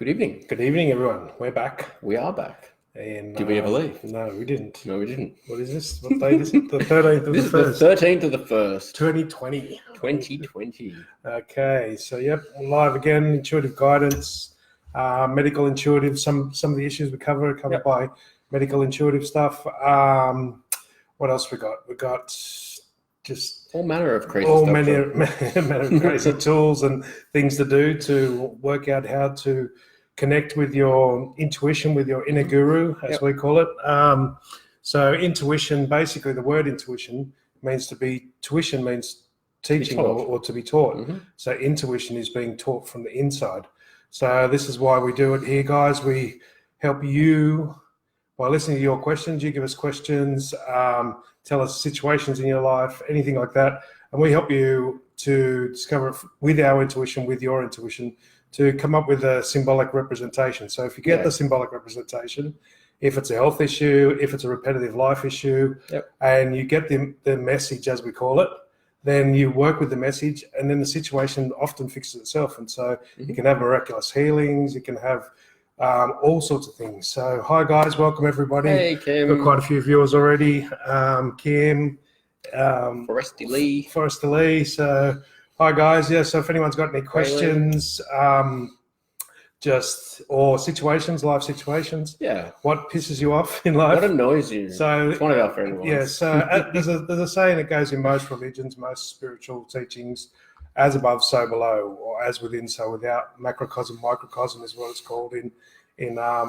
Good evening. Good evening, everyone. We're back. We are back. And Did we ever leave? No, we didn't. No, we didn't. What is this? What date is it? The 13th of This the is the 1st. 13th of the 1st, 2020. 2020. Okay, so yep, live again. Intuitive guidance, medical intuitive. Some of the issues we cover are covered by medical intuitive stuff. What else we got? We got just All manner of crazy all stuff. manner of crazy tools and things to do to work out how to connect with your intuition, with your inner guru, as we call it. So intuition, basically the word intuition means tuition means teaching or to be taught. Mm-hmm. So intuition is being taught from the inside. So this is why we do it here, guys. We help you by listening to your questions. You give us questions, tell us situations in your life, anything like that. And we help you to discover with our intuition, with your intuition, to come up with a symbolic representation. So if you get the symbolic representation, if it's a health issue, if it's a repetitive life issue, and you get the message, as we call it, then you work with the message, and then the situation often fixes itself. And so you can have miraculous healings, you can have all sorts of things. So hi guys, welcome everybody. Hey Kim. Got quite a few viewers already. Kim, Forresty Lee. So hi guys. Yeah. So if anyone's got any questions, or situations, life situations. Yeah. What pisses you off in life? What annoys you? So it's one of our favorite ones. Yeah. So there's a saying that goes in most religions, most spiritual teachings: as above, so below, or as within, so without. Macrocosm, microcosm is what it's called in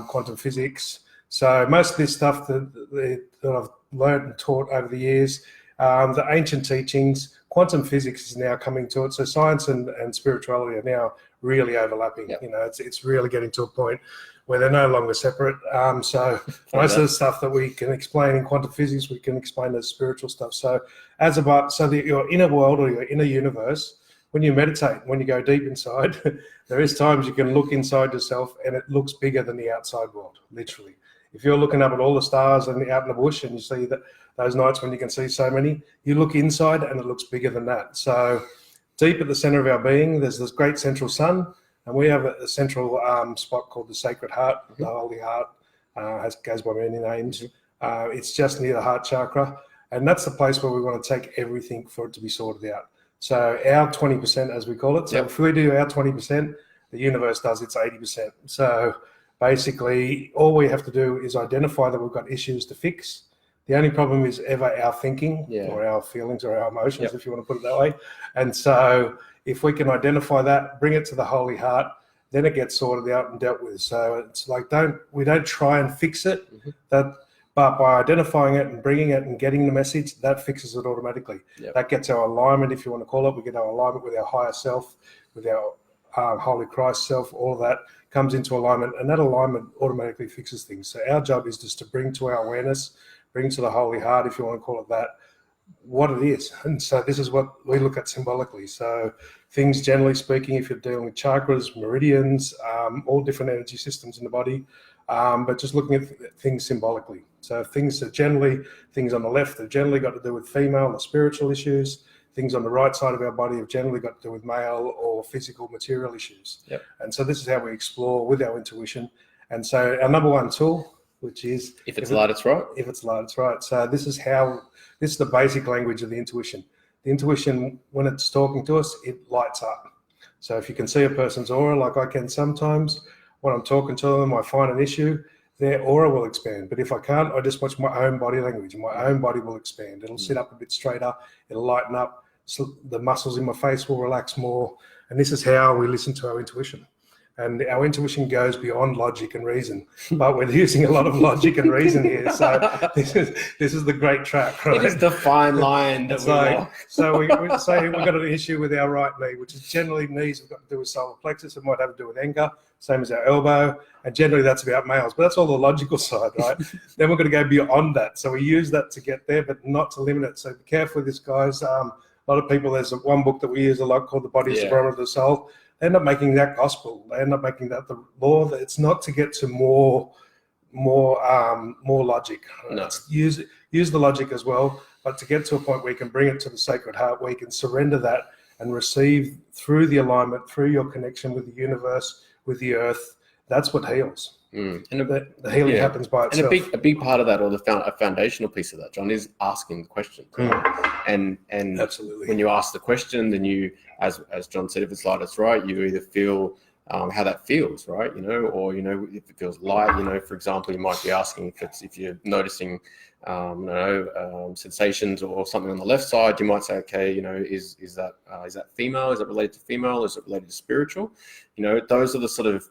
quantum physics. So most of this stuff that I've learned and taught over the years, the ancient teachings, quantum physics is now coming to it. So science and spirituality are now really overlapping. You know, it's really getting to a point where they're no longer separate. So most of the stuff that we can explain in quantum physics, we can explain as spiritual stuff. So your inner world or your inner universe, when you meditate, when you go deep inside, there is times you can look inside yourself and it looks bigger than the outside world, literally. If you're looking up at all the stars and out in the bush and you see that those nights when you can see so many, you look inside and it looks bigger than that. So deep at the center of our being, there's this great central sun, and we have a central spot called the Sacred Heart, the Holy Heart, goes by many names. It's just near the heart chakra, and that's the place where we want to take everything for it to be sorted out. So our 20%, as we call it, so if we do our 20%, the universe does its 80%. So basically, all we have to do is identify that we've got issues to fix. The only problem is ever our thinking or our feelings or our emotions, if you want to put it that way. And so if we can identify that, bring it to the Holy Heart, then it gets sorted out and dealt with. So it's like we don't try and fix it, but by identifying it and bringing it and getting the message, that fixes it automatically. That gets our alignment, if you want to call it. We get our alignment with our higher self, with our Holy Christ self. All of that comes into alignment, and that alignment automatically fixes things. So our job is just to bring to our awareness, bring to the Holy Heart, if you want to call it that, what it is. And so this is what we look at symbolically. So things, generally speaking, if you're dealing with chakras, meridians, all different energy systems in the body, but just looking at things symbolically. So things on the left have generally got to do with female or spiritual issues. Things on the right side of our body have generally got to do with male or physical material issues. And so this is how we explore with our intuition. And so our number one tool, which is if it's light, it's right. If it's light, it's right. So this is the basic language of the intuition. The intuition, when it's talking to us, it lights up. So if you can see a person's aura, like I can sometimes, when I'm talking to them, I find an issue, their aura will expand. But if I can't, I just watch my own body language, and my own body will expand. It'll sit up a bit straighter. It'll lighten up. So the muscles in my face will relax more. And this is how we listen to our intuition. And our intuition goes beyond logic and reason, but we're using a lot of logic and reason here. So this is the great trap, right? It is the fine line that walk. So we say we've got an issue with our right knee, which is generally knees have got to do with solar plexus. It might have to do with anger, same as our elbow. And generally that's about males, but that's all the logical side, right? Then we're going to go beyond that. So we use that to get there, but not to limit it. So be careful with this, guys. A lot of people, there's one book that we use a lot called The Body is the Barometer of the Soul. They end up making that gospel. They end up making that the law. It's not to get to more logic. No. Use the logic as well, but to get to a point where you can bring it to the Sacred Heart, where you can surrender that and receive through the alignment, through your connection with the universe, with the earth, that's what heals. And The healing happens by itself. And a big part of that, or a foundational piece of that, John, is asking the question. And absolutely, when you ask the question, then you, as John said, if it's light, it's right. You either feel how that feels, right? Or if it feels light. For example, you might be asking if you're noticing sensations or something on the left side. You might say, okay, is that female? Is it related to female? Is it related to spiritual? Those are the sort of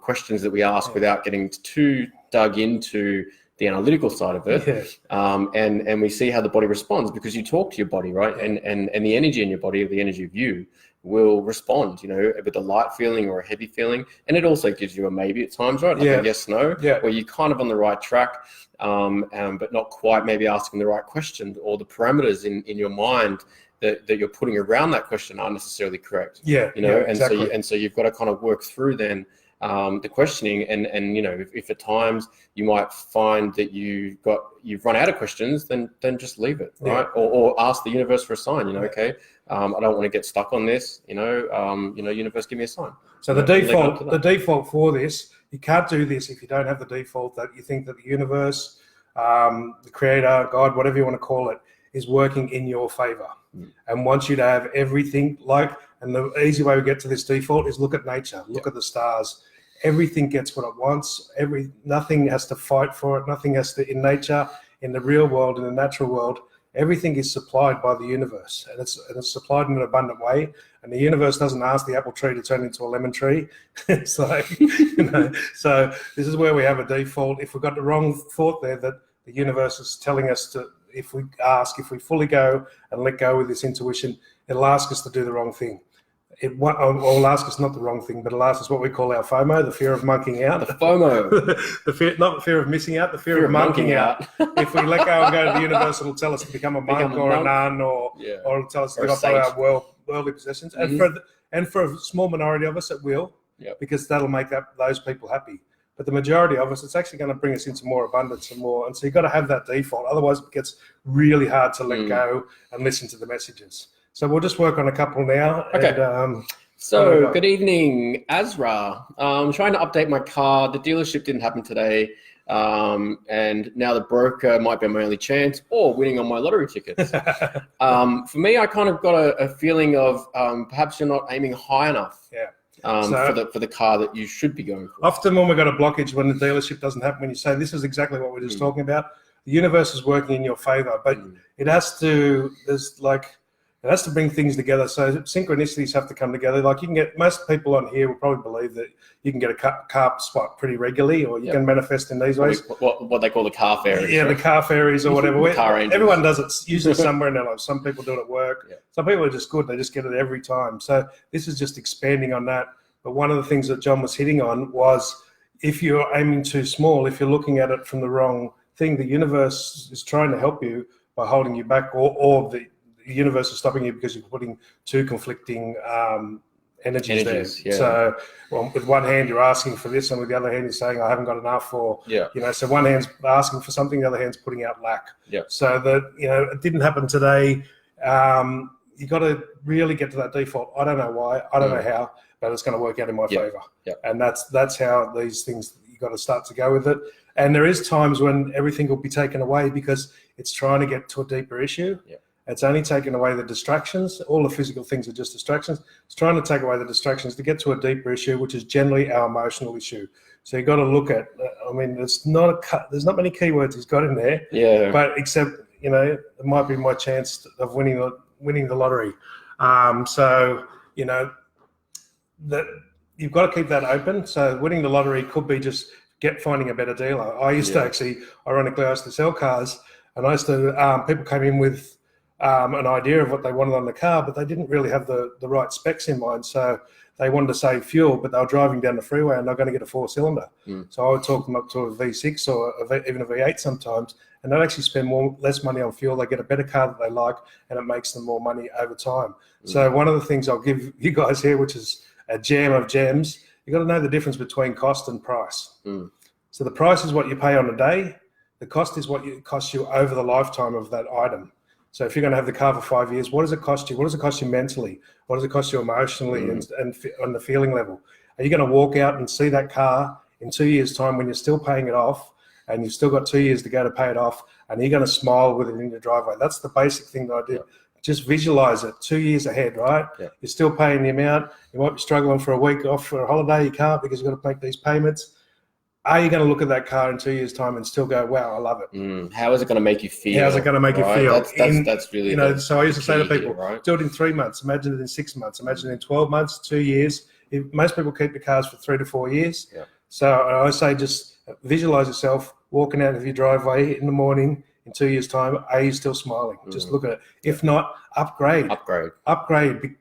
questions that we ask without getting too dug into the analytical side of it. And we see how the body responds, because you talk to your body, right? And the energy in your body, or the energy of you, will respond, with a light feeling or a heavy feeling. And it also gives you a maybe at times, right? Like a yes, no, where you're kind of on the right track, but not quite maybe asking the right question, or the parameters in your mind that you're putting around that question aren't necessarily correct. Exactly. So you've got to kind of work through then the questioning, and if at times you might find that you've run out of questions, then just leave it, right? Or ask the universe for a sign. Okay, I don't want to get stuck on this. Universe, give me a sign. So the default for this, you can't do this if you don't have the default that you think that the universe, the creator, God, whatever you want to call it, is working in your favor, and wants you to have everything and the easy way we get to this default is look at nature, look at the stars. Everything gets what it wants. Nothing has to fight for it. Nothing has to, in nature, in the real world, in the natural world, everything is supplied by the universe, and it's supplied in an abundant way. And the universe doesn't ask the apple tree to turn into a lemon tree. It's like, so this is where we have a default. If we've got the wrong thought there, that the universe is telling us to, if we fully go and let go with this intuition, it'll ask us to do the wrong thing. It'll ask us not the wrong thing, but it'll ask us what we call our FOMO, the fear of monkeying out. The FOMO. Not the fear of missing out, the fear of monkeying out. If we let go and go to the universe, it'll tell us to become a monk or a nun, or it'll tell us to give up our worldly possessions. Mm-hmm. And for a small minority of us, it will, because that'll make those people happy. But the majority of us, it's actually going to bring us into more abundance and more. And so you've got to have that default. Otherwise, it gets really hard to let go and listen to the messages. So we'll just work on a couple now. Okay. And, good evening, Azra. I'm trying to update my car. The dealership didn't happen today. And now the broker might be my only chance, or winning on my lottery tickets. For me, I kind of got a feeling of perhaps you're not aiming high enough. For the car that you should be going for. Often when we've got a blockage, when the dealership doesn't happen, when you say this is exactly what we're just talking about, the universe is working in your favor, but it has to bring things together. So synchronicities have to come together. Like you can get, most people on here will probably believe that you can get a car spot pretty regularly, or you can manifest in these ways. What they call the car fairies. Yeah, right? The car fairies or whatever. Car angels. Everyone does it usually somewhere in their life. Some people do it at work. Yeah. Some people are just good. They just get it every time. So this is just expanding on that. But one of the things that John was hitting on was, if you're aiming too small, if you're looking at it from the wrong thing, the universe is trying to help you by holding you back, or the universe is stopping you because you're putting two conflicting energies there. Yeah. So with one hand you're asking for this, and with the other hand you're saying I haven't got enough, or so one hand's asking for something, the other hand's putting out lack. So that it didn't happen today. You got to really get to that default. I don't know why, I don't know how, but it's going to work out in my favor. And that's how these things, you got to start to go with it. And there is times when everything will be taken away because it's trying to get to a deeper issue. It's only taking away the distractions. All the physical things are just distractions. It's trying to take away the distractions to get to a deeper issue, which is generally our emotional issue. So you've got to look at, there's not many keywords he's got in there. But except, it might be my chance of winning the lottery. That you've got to keep that open. So winning the lottery could be just finding a better dealer. I used to actually, ironically, I used to sell cars, and I used to, people came in with an idea of what they wanted on the car, but they didn't really have the right specs in mind. So they wanted to save fuel, but they were driving down the freeway and they're going to get a 4-cylinder. So I would talk them up to a V6 or even a V8 sometimes, and they'd actually spend less money on fuel. They get a better car that they like, and it makes them more money over time. So one of the things I'll give you guys here, which is a gem of gems, you got to know the difference between cost and price. So the price is what you pay on a day. The cost is what it costs you over the lifetime of that item. So if you're going to have the car for 5 years, what does it cost you? What does it cost you mentally? What does it cost you emotionally and on the feeling level? Are you going to walk out and see that car in 2 years' time when you're still paying it off and you've still got 2 years to go to pay it off, and you're going to smile with it in your driveway? That's the basic thing that I do. Just visualize it 2 years ahead, right? You're still paying the amount. You might be struggling for a week off for a holiday. You can't because you've got to make these payments. Are you going to look at that car in 2 years' time and still go, wow, I love it? How is it going to make you feel? How's it going to make you feel? That's really, you know, so I used to say to people, right? do it in 3 months. Imagine it in 6 months. Imagine it in 12 months, 2 years. Most people keep the cars for 3 to 4 years. So I say just visualize yourself walking out of your driveway in the morning in 2 years' time. Are you still smiling? Just look at it. If not, upgrade.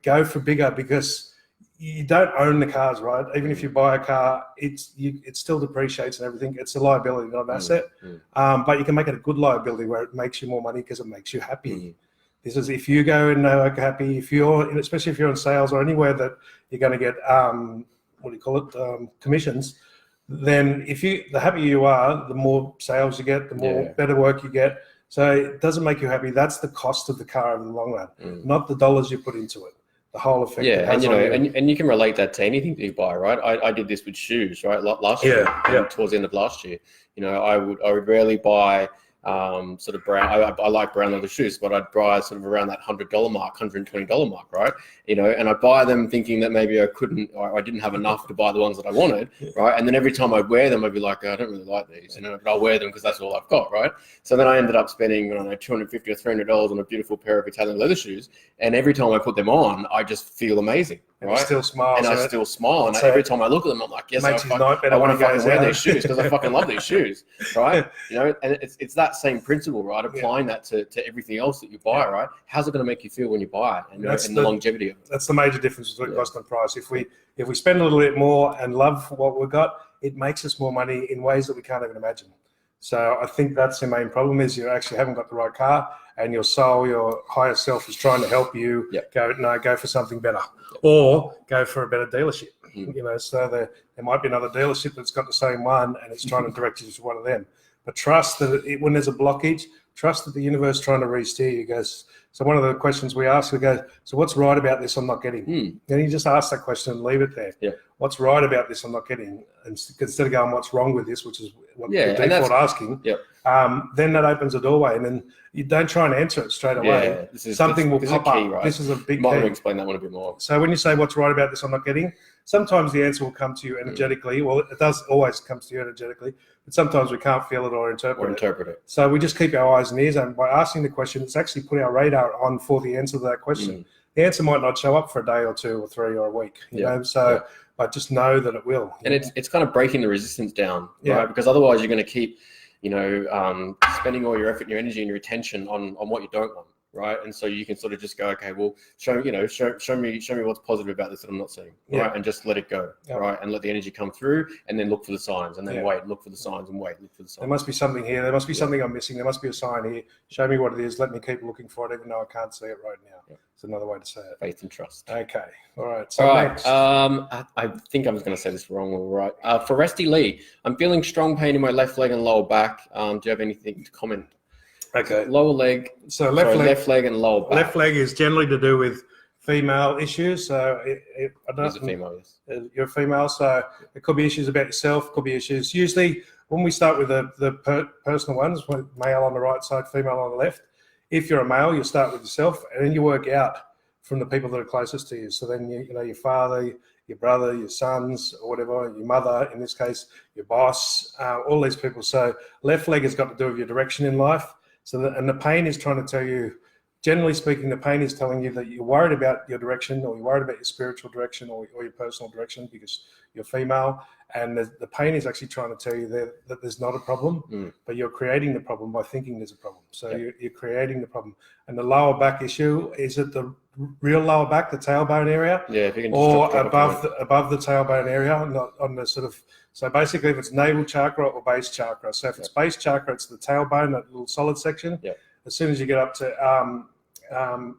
Go for bigger, because you don't own the cars, right? Even if you buy a car, it still depreciates and everything. It's a liability, not an asset. But you can make it a good liability where it makes you more money because it makes you happy. This is if you go and are happy, especially if you're in sales or anywhere that you're going to get commissions. Then the happier you are, the more sales you get, the more better work you get. So it doesn't make you happy. That's the cost of the car in the long run, not the dollars you put into it. The whole effect. And you can relate that to anything that you buy, right? I did this with shoes, right? Last year, towards the end of last year, I would rarely buy sort of brown. I like brown leather shoes, but I'd buy sort of around that $100 mark, $120 mark, right? And I buy them thinking that maybe I didn't have enough to buy the ones that I wanted, right? And then every time I'd wear them, I'd be like, I don't really like these, but I'll wear them because that's all I've got, right? So then I ended up spending, $250 or $300 on a beautiful pair of Italian leather shoes, and every time I put them on, I just feel amazing. Right? I still smile. And I still smile. And every time I look at them, I'm like, yes, I want to fucking wear these shoes because I fucking love these shoes, right? And it's that same principle, right? Applying that to everything else that you buy, right? How's it going to make you feel when you buy it, and the longevity of it? That's the major difference between cost and price. If we spend a little bit more and love what we've got, it makes us more money in ways that we can't even imagine. So I think that's the main problem, is you actually haven't got the right car, and your soul, your higher self, is trying to help you go for something better, or go for a better dealership. So there might be another dealership that's got the same one, and it's trying to direct you to one of them. But trust that when there's a blockage, trust that the universe is trying to re-steer you. Goes. So one of the questions we ask, we go, so what's right about this I'm not getting? And you just ask that question and leave it there. What's right about this I'm not getting? And instead of going, what's wrong with this, which is what the default asking, then that opens a doorway, and then you don't try and answer it straight away. Something will pop up. Right? This is a big Might key. Explain that one a bit more. So when you say what's right about this I'm not getting, sometimes the answer will come to you energetically. Well, it does always come to you energetically, but sometimes we can't feel it or interpret it. So we just keep our eyes and ears open. By asking the question, it's actually put our radar on for the answer to that question. The answer might not show up for a day or two or three or a week, but just know that it will. And it's kind of breaking the resistance down, right? Because otherwise you're going to keep, spending all your effort, your energy, and your attention on what you don't want, right? And so you can sort of just go, okay, well, show me what's positive about this that I'm not seeing, right? And just let it go, right? And let the energy come through, and then look for the signs, and then wait, look for the signs, and wait, look for the signs. There must be something here. There must be something I'm missing. There must be a sign here. Show me what it is. Let me keep looking for it, even though I can't see it right now. It's another way to say it. Faith and trust. Okay. All right. So next. I think I was going to say this wrong. All right. For Rusty Lee, I'm feeling strong pain in my left leg and lower back. Do you have anything to comment? Okay. Lower leg. So left leg and lower back. Left leg is generally to do with female issues. So I don't. He's a female, yes. You're a female, so it could be issues about yourself. Could be issues. Usually, when we start with the personal ones, male on the right side, female on the left. If you're a male, you start with yourself, and then you work out from the people that are closest to you. So then your father, your brother, your sons, or whatever, your mother, in this case, your boss, all these people. So left leg has got to do with your direction in life. And the pain is trying to tell you, generally speaking, the pain is telling you that you're worried about your direction, or you're worried about your spiritual direction, or your personal direction, because you're female. And the pain is actually trying to tell you that there's not a problem, but you're creating the problem by thinking there's a problem. So you're creating the problem. And the lower back issue, is it the real lower back, the tailbone area? Yeah, if you can or above the tailbone area, not on the sort of. So basically, if it's navel chakra or base chakra. So if it's base chakra, it's the tailbone, that little solid section. As soon as you get up to L5,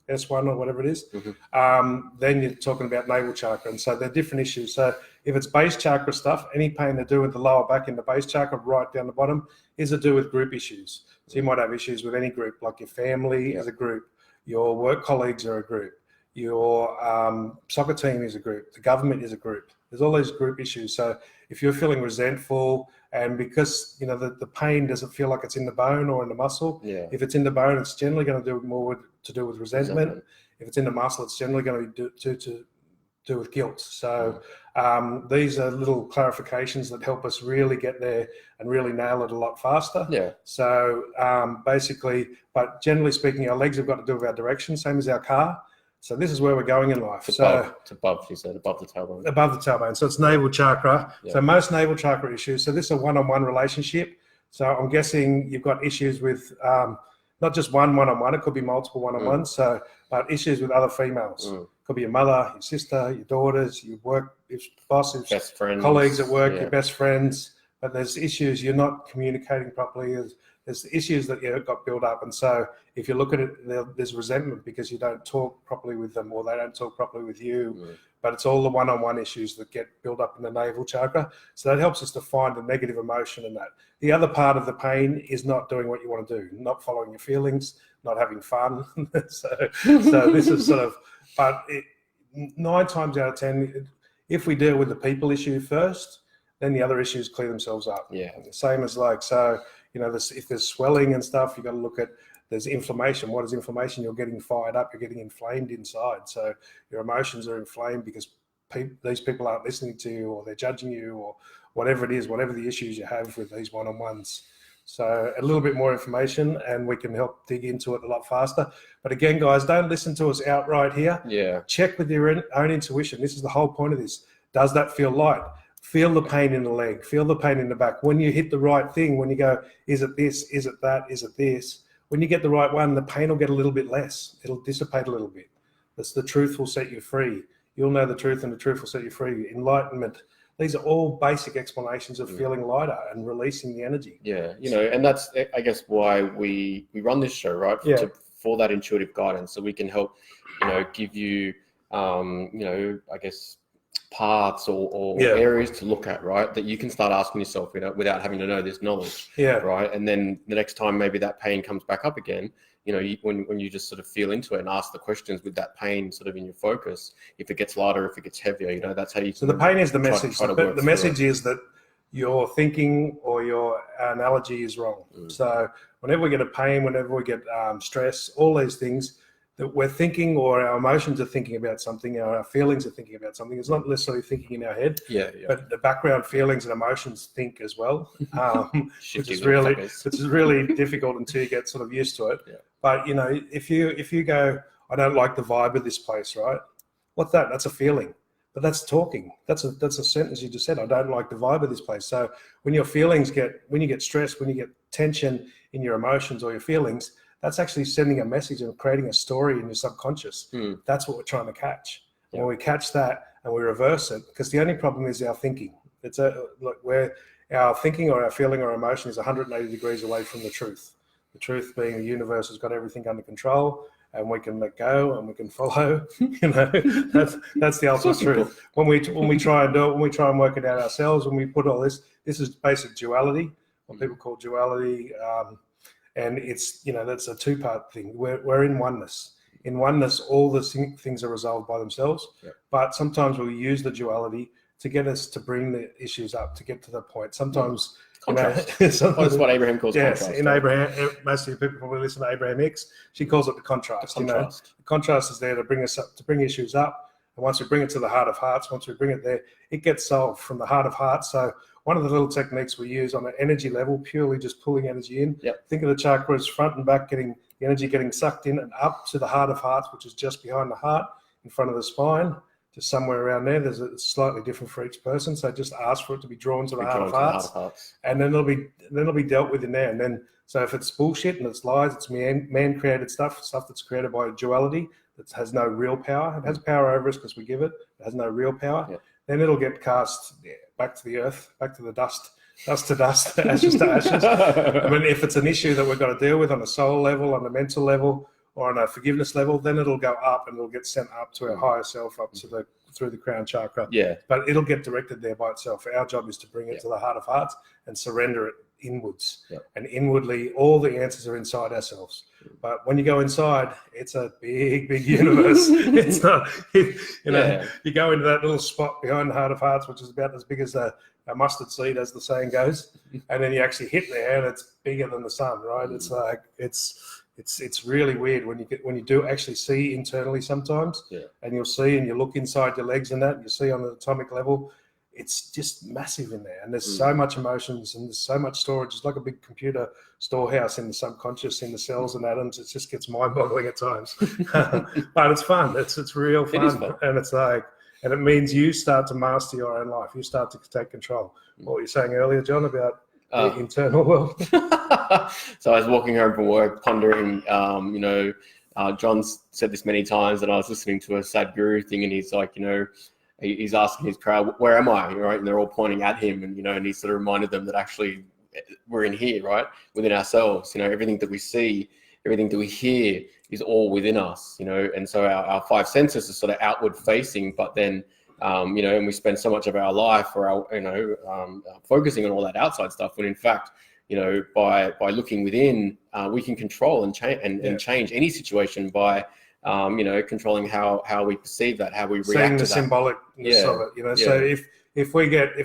S1 or whatever it is, then you're talking about navel chakra. And so they're different issues. So if it's base chakra stuff, any pain to do with the lower back in the base chakra right down the bottom is to do with group issues. So you might have issues with any group, like your family is a group, your work colleagues are a group, your soccer team is a group, the government is a group. There's all these group issues. So if you're feeling resentful, and because the pain doesn't feel like it's in the bone or in the muscle, if it's in the bone, it's generally going to do more to do with resentment. If it's in the muscle, it's generally going to do with guilt. So these are little clarifications that help us really get there and really nail it a lot faster. So basically, but generally speaking, our legs have got to do with our direction, same as our car. So this is where we're going in life. Above, you said, above the tailbone. Above the tailbone. So it's navel chakra. So most navel chakra issues. So this is a one-on-one relationship. So I'm guessing you've got issues with not just one-on-one. It could be multiple one-on-ones. So, but issues with other females. Could be your mother, your sister, your daughters, your work, your bosses, best friends, colleagues at work, your best friends. But there's issues you're not communicating properly. There's issues that you've got built up. And so if you look at it, there's resentment because you don't talk properly with them or they don't talk properly with you. But it's all the one-on-one issues that get built up in the navel chakra. So that helps us to find the negative emotion in that. The other part of the pain is not doing what you want to do, not following your feelings, not having fun. so this is sort of, but 9 times out of 10, if we deal with the people issue first, then the other issues clear themselves up. Same as if there's swelling and stuff, you've got to look at, there's inflammation. What is inflammation? You're getting fired up, you're getting inflamed inside. So your emotions are inflamed because these people aren't listening to you, or they're judging you, or whatever it is, whatever the issues you have with these one-on-ones. So a little bit more information and we can help dig into it a lot faster. But again, guys, don't listen to us outright here. Check with your own intuition. This is the whole point of this. Does that feel light? Feel the pain in the leg, feel the pain in the back. When you hit the right thing, when you go, is it this, is it that, is it this? When you get the right one, the pain will get a little bit less. It'll dissipate a little bit. That's the truth will set you free. You'll know the truth and the truth will set you free. Enlightenment. These are all basic explanations of feeling lighter and releasing the energy. And that's, I guess, why we run this show, right? For that intuitive guidance, so we can help, give you, I guess, paths or areas to look at, right? That you can start asking yourself, without having to know this knowledge, right? And then the next time maybe that pain comes back up again, when you just sort of feel into it and ask the questions with that pain sort of in your focus, if it gets lighter, if it gets heavier, that's how you. So the pain is the message. The message is that your thinking or your analogy is wrong. So whenever we get a pain, whenever we get stress, all these things, that we're thinking or our emotions are thinking about something, or our feelings are thinking about something. It's not necessarily thinking in our head, but the background feelings and emotions think as well, which is really difficult until you get sort of used to it. But if you go, I don't like the vibe of this place, right? What's that? That's a feeling, but that's talking. That's a sentence you just said. I don't like the vibe of this place. So when your feelings when you get stressed, when you get tension in your emotions or your feelings, that's actually sending a message and creating a story in your subconscious. That's what we're trying to catch. When we catch that and we reverse it, because the only problem is our thinking. It's where our thinking or our feeling or emotion is 180 degrees away from the truth. The truth being the universe has got everything under control, and we can let go and we can follow. That's the ultimate truth. When we try and do it, when we try and work it out ourselves, when we put all this is basic duality, what people call duality. And it's, that's a 2-part thing. We're in oneness. In oneness, all the things are resolved by themselves. But sometimes we use the duality to get us to bring the issues up, to get to the point. Sometimes contrast. That's what Abraham calls contrast. In Abraham, most of you people probably listen to Abraham Hicks. She calls it the contrast. The contrast is there to bring us up, to bring issues up. And once we bring it to the heart of hearts, once we bring it there, it gets solved from the heart of hearts. So one of the little techniques we use on an energy level, purely just pulling energy in. Think of the chakras front and back, getting the energy getting sucked in and up to the heart of hearts, which is just behind the heart, in front of the spine, just somewhere around there. It's slightly different for each person. So just ask for it to be drawn to the heart of hearts. And then it'll be dealt with in there. And then, so if it's bullshit and it's lies, it's man-created stuff that's created by duality, that has no real power. It has power over us because we give it. It has no real power. Then it'll get cast back to the earth, back to the dust to dust, ashes to ashes. I mean, if it's an issue that we've got to deal with on a soul level, on a mental level, or on a forgiveness level, then it'll go up and it'll get sent up to our higher self, up to through the crown chakra. But it'll get directed there by itself. Our job is to bring it to the heart of hearts and surrender it inwards, Yep. and inwardly all the answers are inside ourselves. But when you go inside, it's a big universe. It's not, you go into that little spot behind the heart of hearts, which is about as big as a mustard seed, as the saying goes, and then you actually hit there, and it's bigger than the sun, right? It's like it's really weird when you do actually see internally sometimes, and you'll see and you look inside your legs and that, and you see on an atomic level. It's just massive in there, and there's so much emotions and there's so much storage. It's like a big computer storehouse in the subconscious, in the cells and atoms. It just gets mind-boggling at times, but it's fun. It's real fun. It is fun. And it's like, and it means you start to master your own life. You start to take control. What were you saying earlier, John, about the internal world? So I was walking home from work, pondering. John's said this many times, and I was listening to a Sadhguru thing, and he's like, he's asking his crowd, where am I? Right? And they're all pointing at him, and and he sort of reminded them that actually we're in here, right? Within ourselves. Everything that we see, everything that we hear is all within us, and so our five senses are sort of outward facing, but then and we spend so much of our life or focusing on all that outside stuff, when in fact, by looking within, we can control and change and change any situation by controlling how we perceive that, how we react seeing to the that. symbolicness of it, So if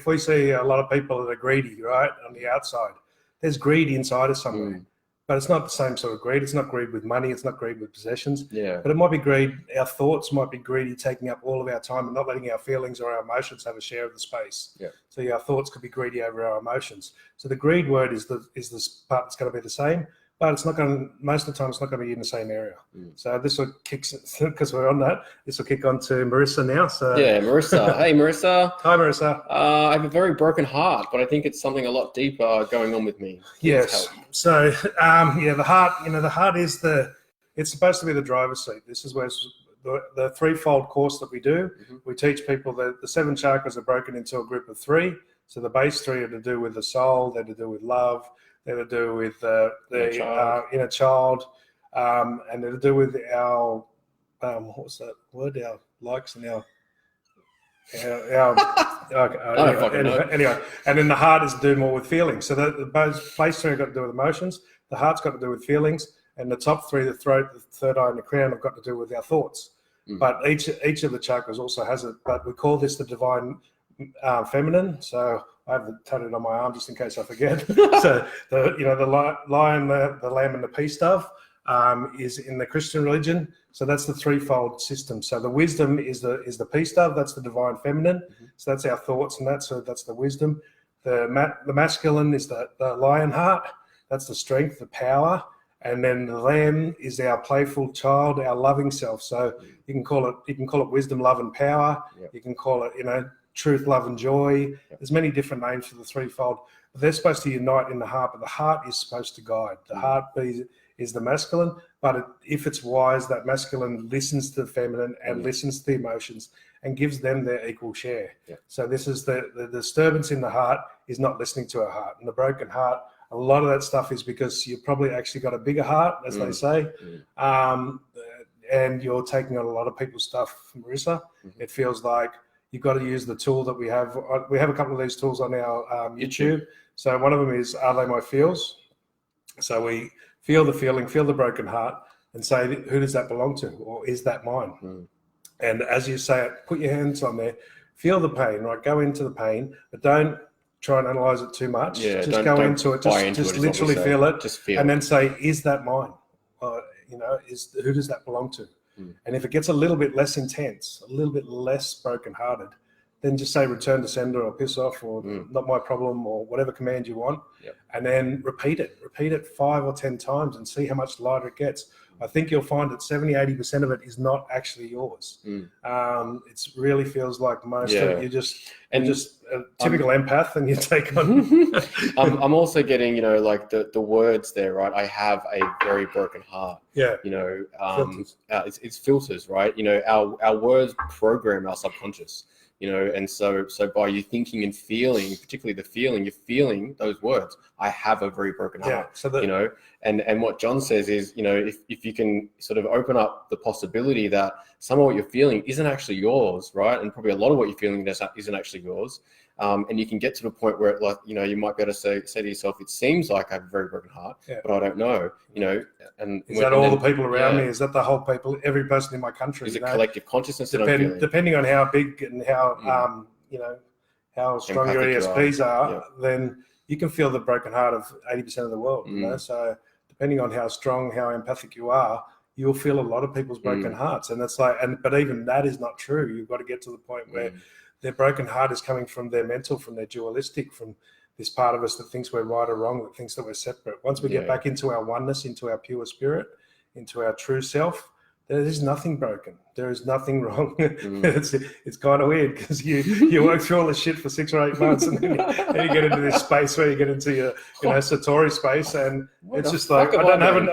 we see a lot of people that are greedy, right, on the outside, there's greed inside us somewhere, but it's not the same sort of greed. It's not greed with money. It's not greed with possessions. But it might be greed. Our thoughts might be greedy, taking up all of our time and not letting our feelings or our emotions have a share of the space. So our thoughts could be greedy over our emotions. So the greed word is the part that's going to be the same. But it's not going to, most of the time, it's not going to be in the same area. So this will kick, because we're on that, this will kick on to Marissa now. So Marissa. Hey, Marissa. Hi, Marissa. I have a very broken heart, but I think it's something a lot deeper going on with me. Yes. So, the heart, the heart is it's supposed to be the driver's seat. This is where the threefold course that we do. We teach people that the 7 chakras are broken into a group of 3. So the base 3 are to do with the soul, they're to do with love, they're to do with the inner child, and they're to do with our what's that word? Our likes and our anyway. And then the heart is to do more with feelings. So the base 3 have got to do with emotions. The heart's got to do with feelings, and the top 3, the throat, the third eye, and the crown, have got to do with our thoughts. But each of the chakras also has it. But we call this the divine feminine. So I have it tattooed on my arm just in case I forget. So the lion, the lamb, and the peace dove is in the Christian religion. So that's the threefold system. So the wisdom is the peace dove. That's the divine feminine. So that's our thoughts, and that's the wisdom. The masculine is the lion heart. That's the strength, the power. And then the lamb is our playful child, our loving self. So you can call it wisdom, love, and power. You can call it truth, love, and joy. There's many different names for the threefold. But they're supposed to unite in the heart, but the heart is supposed to guide. The heart is the masculine, but if it's wise, that masculine listens to the feminine and listens to the emotions and gives them their equal share. So this is the disturbance in the heart is not listening to our heart. And the broken heart, a lot of that stuff is because you've probably actually got a bigger heart, as they say, and you're taking on a lot of people's stuff, Marissa. It feels like you've got to use the tool that we have. We have a couple of these tools on our YouTube. So one of them is, are they my feels? So we feel the feeling, feel the broken heart, and say, who does that belong to? Or is that mine? And as you say it, put your hands on there, feel the pain, right? Go into the pain, but don't try and analyze it too much. Just go into it. Just literally feel it. Just feel and then say, is that mine? Who does that belong to? And if it gets a little bit less intense, a little bit less brokenhearted, then just say return to sender or piss off or not my problem or whatever command you want. And then repeat it 5 or 10 times and see how much lighter it gets. I think you'll find that 70-80% of it is not actually yours. It really feels like most of it. You're just a typical empath, and you take on. I'm also getting, like the words there, right? I have a very broken heart. Filters. It's filters, right? Our words program our subconscious. And so by you thinking and feeling, particularly the feeling, you're feeling those words. I have a very broken heart. And what John says is, if you can sort of open up the possibility that some of what you're feeling isn't actually yours, right? And probably a lot of what you're feeling isn't actually yours. And you can get to the point where, like, you know, you might be able to say to yourself, it seems like I have a very broken heart, but I don't know, you know. And is that all the people around me? Is that the whole people, every person in my country? Is it collective consciousness that I'm feeling? Depending on how big and how, you know, how strong your ESPs are, then you can feel the broken heart of 80% of the world, you know. So depending on how strong, how empathic you are, you'll feel a lot of people's broken hearts. And it's like, but even that is not true. You've got to get to the point where their broken heart is coming from their mental, from their dualistic, from this part of us that thinks we're right or wrong, that thinks that we're separate. Once we get back into our oneness, into our pure spirit, into our true self, there is nothing broken. There is nothing wrong. It's kind of weird because you work through all this shit for 6 or 8 months, and then you get into this space where you get into your, you know, Satori space, and it's just like, I haven't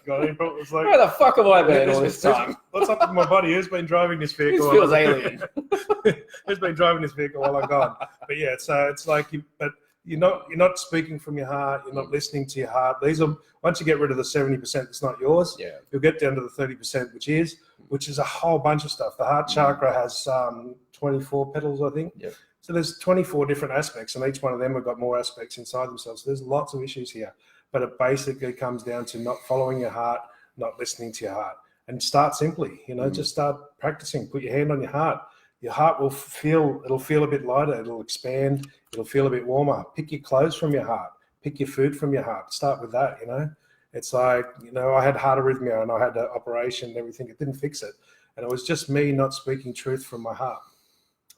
got any problem. It's like, where the fuck have I been all this time? What's up with my body? Who's been driving this vehicle? This feels alien. Who's been driving this vehicle while I'm gone? But yeah, so it's like, you're not speaking from your heart. You're not listening to your heart. These are, once you get rid of the 70% that's not yours, you'll get down to the 30%, which is a whole bunch of stuff. The heart chakra has 24 petals, I think. So there's 24 different aspects, and each one of them have got more aspects inside themselves. So there's lots of issues here, but it basically comes down to not following your heart, not listening to your heart, and start simply. You know, just start practicing. Put your hand on your heart. Your heart will it'll feel a bit lighter. It'll expand. It'll feel a bit warmer. Pick your clothes from your heart. Pick your food from your heart. Start with that, you know. It's like, you know, I had heart arrhythmia and I had an operation and everything. It didn't fix it. And it was just me not speaking truth from my heart.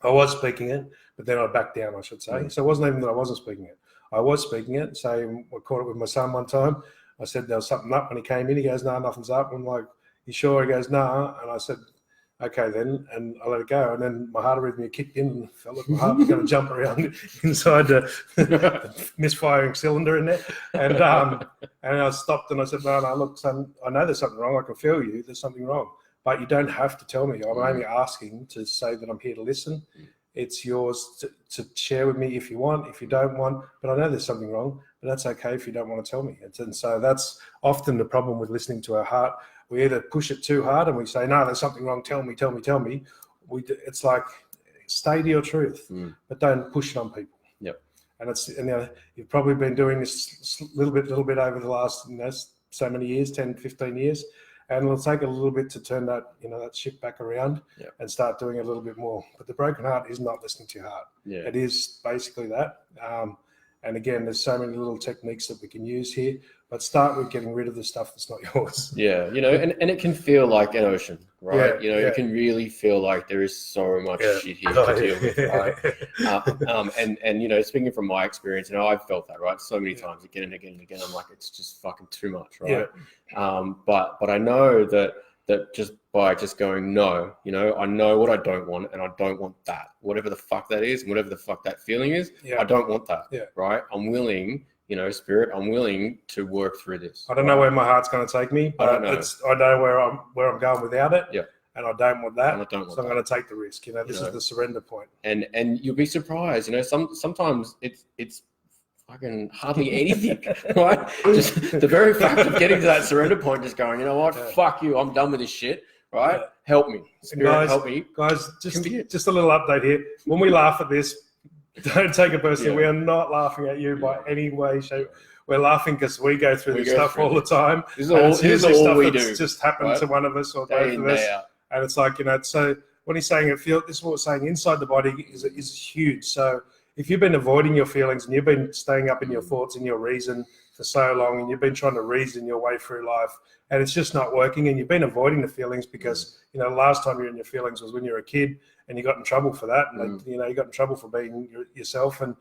I was speaking it, but then I backed down, I should say. So it wasn't even that I wasn't speaking it. I was speaking it. So I caught it with my son one time. I said there was something up when he came in. He goes, no, nothing's up. I'm like, you sure? He goes, no. And I said, okay then, and I let it go, and then my heart arrhythmia kicked in and felt like my heart was going to jump around inside the misfiring cylinder in there, and I stopped and I said, no, look, son, I know there's something wrong. I can feel you. There's something wrong, but you don't have to tell me. I'm only asking to say that I'm here to listen. It's yours to share with me if you want, if you don't want, but I know there's something wrong, but that's okay if you don't want to tell me. And so that's often the problem with listening to our heart. We either push it too hard and we say, no, there's something wrong, tell me. It's like, stay to your truth, but don't push it on people. And you know, you've probably been doing this little bit over the last, you know, so many years, 10, 15 years, and it'll take a little bit to turn that, you know, that ship back around and start doing a little bit more. But the broken heart is not listening to your heart. It is basically that. And again, there's so many little techniques that we can use here, but start with getting rid of the stuff that's not yours. Yeah, you know, and it can feel like an ocean, right? You know, it can really feel like there is so much shit here to deal with, right? And you know, speaking from my experience, you know, I've felt that, right? So many times, again and again and again, I'm like, it's just fucking too much, right? But I know that just by just going, no, you know, I know what I don't want, and I don't want that. Whatever the fuck that is, whatever the fuck that feeling is, I don't want that, right? I'm willing, you know, spirit, I'm willing to work through this. I don't know where my heart's going to take me, but I know where I'm going without it. And I don't want that. I'm going to take the risk. You know, this is the surrender point. And you'll be surprised, you know, sometimes it's fucking hardly anything, right? Just the very fact of getting to that surrender point, just going, you know what, fuck you, I'm done with this shit, right? Help me, spirit, help me. Guys, just a little update here. When we laugh at this, don't take it personally. We are not laughing at you by any way, shape. We're laughing because we go through this stuff all the time. This is all stuff we do. Just happened to one of us or both of us. And it's like, you know, so when he's saying this is what we're saying, inside the body is huge. So if you've been avoiding your feelings and you've been staying up in your thoughts and your reason for so long, and you've been trying to reason your way through life, and it's just not working, and you've been avoiding the feelings because, you know, last time you're in your feelings was when you were a kid, and you got in trouble for that, and you know, you got in trouble for being yourself, and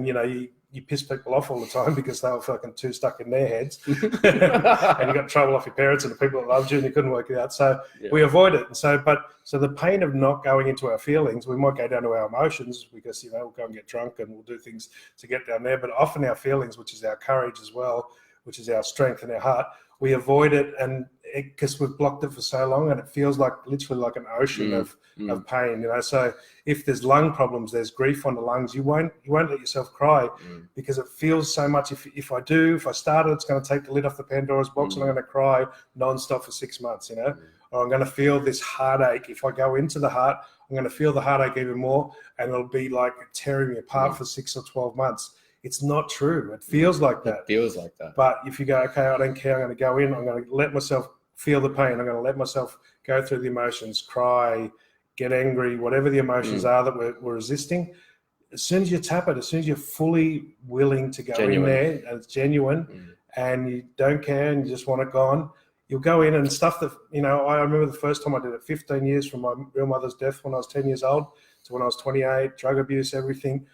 you know, you piss people off all the time because they were fucking too stuck in their heads, and you got in trouble off your parents and the people that loved you, and you couldn't work it out. So we avoid it, and so the pain of not going into our feelings, we might go down to our emotions because, you know, we'll go and get drunk and we'll do things to get down there, but often our feelings, which is our courage as well, which is our strength and our heart, we avoid it, and because we've blocked it for so long, and it feels like literally like an ocean of pain, you know. So if there's lung problems, there's grief on the lungs, you won't let yourself cry because it feels so much. If I start it, it's going to take the lid off the Pandora's box, and I'm going to cry nonstop for 6 months, you know. Or I'm going to feel this heartache. If I go into the heart, I'm going to feel the heartache even more, and it'll be like tearing me apart for 6 or 12 months. It's not true. It feels like that. It feels like that. But if you go, okay, I don't care, I'm going to go in, I'm going to let myself feel the pain, I'm going to let myself go through the emotions, cry, get angry, whatever the emotions are that we're resisting. As soon as you tap it, as soon as you're fully willing to go in there, and it's genuine, and you don't care and you just want it gone, you'll go in and stuff that, I remember the first time I did it, 15 years from my real mother's death when I was 10 years old to when I was 28, drug abuse, everything.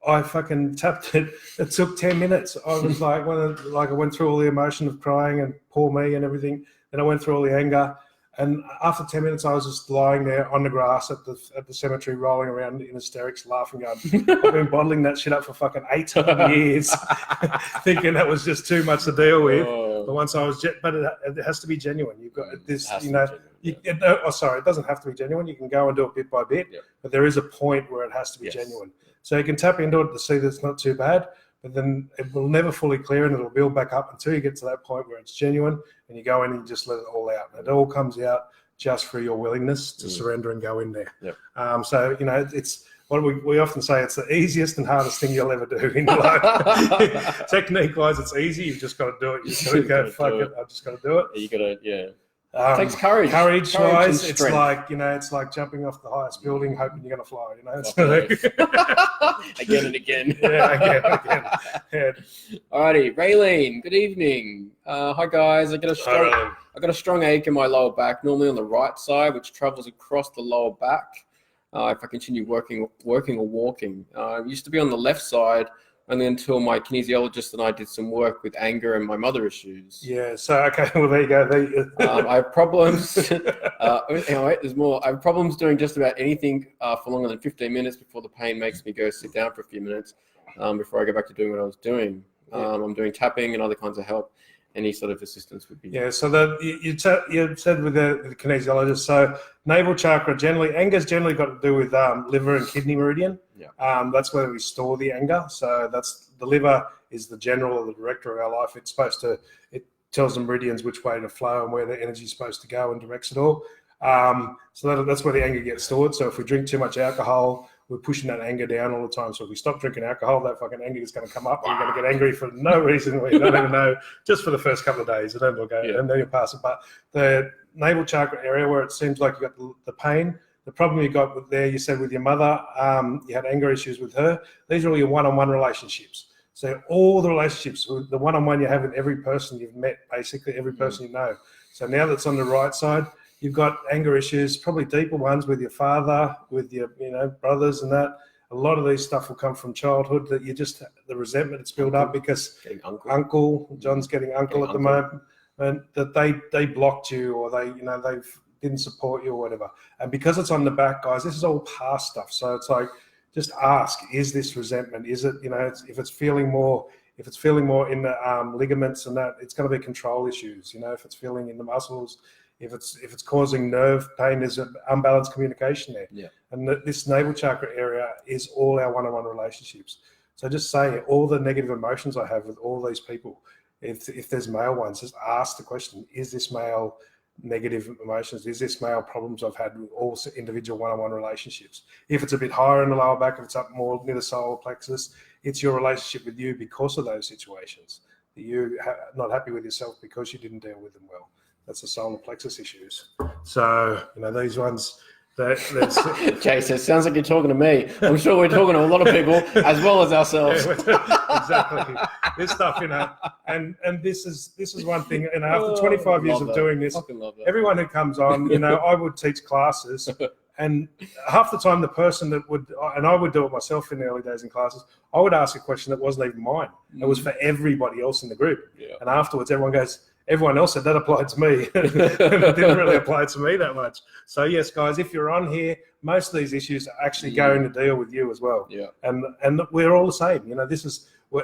I fucking tapped it. It took 10 minutes. I was like, I went through all the emotion of crying and poor me and everything. Then I went through all the anger. And after 10 minutes, I was just lying there on the grass at the cemetery, rolling around in hysterics, laughing. I've been bottling that shit up for fucking 8 years, thinking that was just too much to deal with. But once I was, but it has to be genuine. You've got this, it doesn't have to be genuine. You can go and do it bit by bit, but there is a point where it has to be genuine. So you can tap into it to see that it's not too bad, but then it will never fully clear and it'll build back up until you get to that point where it's genuine and you go in and you just let it all out. And it all comes out just for your willingness to surrender and go in there. So, it's what we often say, it's the easiest and hardest thing you'll ever do in your life. Technique-wise, it's easy. You've just got to do it. You've just got to go, fuck it, I've just got to do it. You got to, it takes courage. Courage-wise, it's like jumping off the highest building, hoping you're going to fly. Again and again. Again. Yeah. Alrighty, Raylene. Good evening. Hi guys. I got a strong ache in my lower back, normally on the right side, which travels across the lower back. If I continue working or walking, I used to be on the left side. Only until my kinesiologist and I did some work with anger and my mother issues. Yeah, so, okay, well, there you go. I have problems. There's more. I have problems doing just about anything for longer than 15 minutes before the pain makes me go sit down for a few minutes before I go back to doing what I was doing. I'm doing tapping and other kinds of help. Any sort of assistance would be. Yeah, so that you said with the kinesiologist, so navel chakra anger's generally got to do with liver and kidney meridian. That's where we store the anger. So that's the liver is the general or the director of our life. It tells the meridians which way to flow and where the energy is supposed to go and directs it all. So that's where the anger gets stored. So if we drink too much alcohol, we're pushing that anger down all the time. So if we stop drinking alcohol, that fucking anger is going to come up. And you're going to get angry for no reason where you don't even know, just for the first couple of days, and then we'll go, and then you'll pass it. But the navel chakra area where it seems like you got the pain, the problem you got there, you said with your mother, you had anger issues with her. These are all your one-on-one relationships. So all the relationships, the one-on-one you have with every person you've met, basically every person you know. So now that's on the right side, you've got anger issues, probably deeper ones with your father, with your brothers and that. A lot of these stuff will come from childhood that the resentment that's built up because uncle John's getting uncle at the moment, and that they blocked you or they didn't support you or whatever. And because it's on the back, guys, this is all past stuff. So it's like, just ask, is this resentment? Is it, if it's feeling more in the ligaments and that, it's going to be control issues. If it's feeling in the muscles, if it's causing nerve pain, there's an unbalanced communication there. Yeah. And this navel chakra area is all our one-on-one relationships. So just say all the negative emotions I have with all these people, if there's male ones, just ask the question, is this male negative emotions? Is this male problems I've had with all individual one-on-one relationships? If it's a bit higher in the lower back, if it's up more near the solar plexus, it's your relationship with you because of those situations. You're not happy with yourself because you didn't deal with them well. That's the solar plexus issues. So, these ones, Jason, it sounds like you're talking to me. I'm sure we're talking to a lot of people as well as ourselves. Exactly. This stuff, and this is one thing, after 25 years of doing this, everyone who comes on, I would teach classes, and half the time the person that would, and I would do it myself in the early days in classes, I would ask a question that wasn't even mine. It was for everybody else in the group. Yeah. And afterwards, everyone else said that applied to me. It didn't really apply to me that much. So yes, guys, if you're on here, most of these issues are actually going to deal with you as well. Yeah. And we're all the same.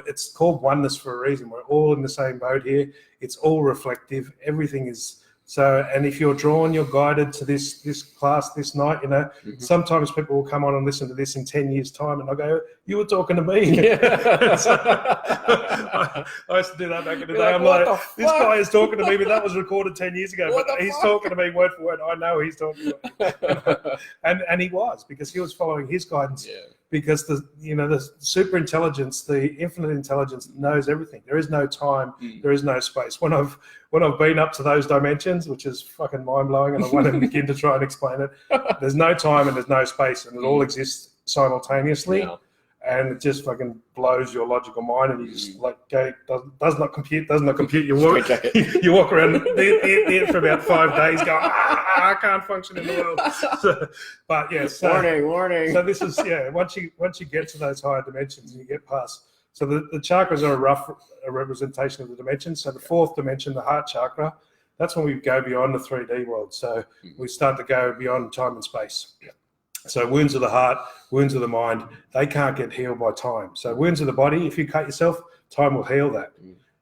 It's called oneness for a reason. We're all in the same boat here. It's all reflective. Everything is So, and if you're drawn, you're guided to this class this night. You know, sometimes people will come on and listen to this in 10 years' time, and I go, "You were talking to me." Yeah. So, I used to do that back in the day. Like, I'm what like, the this fuck? guy is talking to me, but that was recorded 10 years ago. What But the he's fuck? talking to me word for word. I know he's talking to me, and he was, because he was following his guidance. Yeah. Because the super intelligence, the infinite intelligence knows everything. There is no time, there is no space. When I've been up to those dimensions, which is fucking mind blowing, and I want to begin to try and explain it, there's no time and there's no space, and it all exists simultaneously. Yeah. And it just fucking blows your logical mind, and you just like go, does not compute. You walk, Straight you walk around for about 5 days, going, I can't function in the world. So, but yeah, so, Warning. so this is once you get to those higher dimensions and you get past. So the chakras are a representation of the dimensions. So the fourth dimension, the heart chakra, that's when we go beyond the 3D world. So we start to go beyond time and space. Yeah. So wounds of the heart, wounds of the mind, they can't get healed by time. So wounds of the body, if you cut yourself, time will heal that.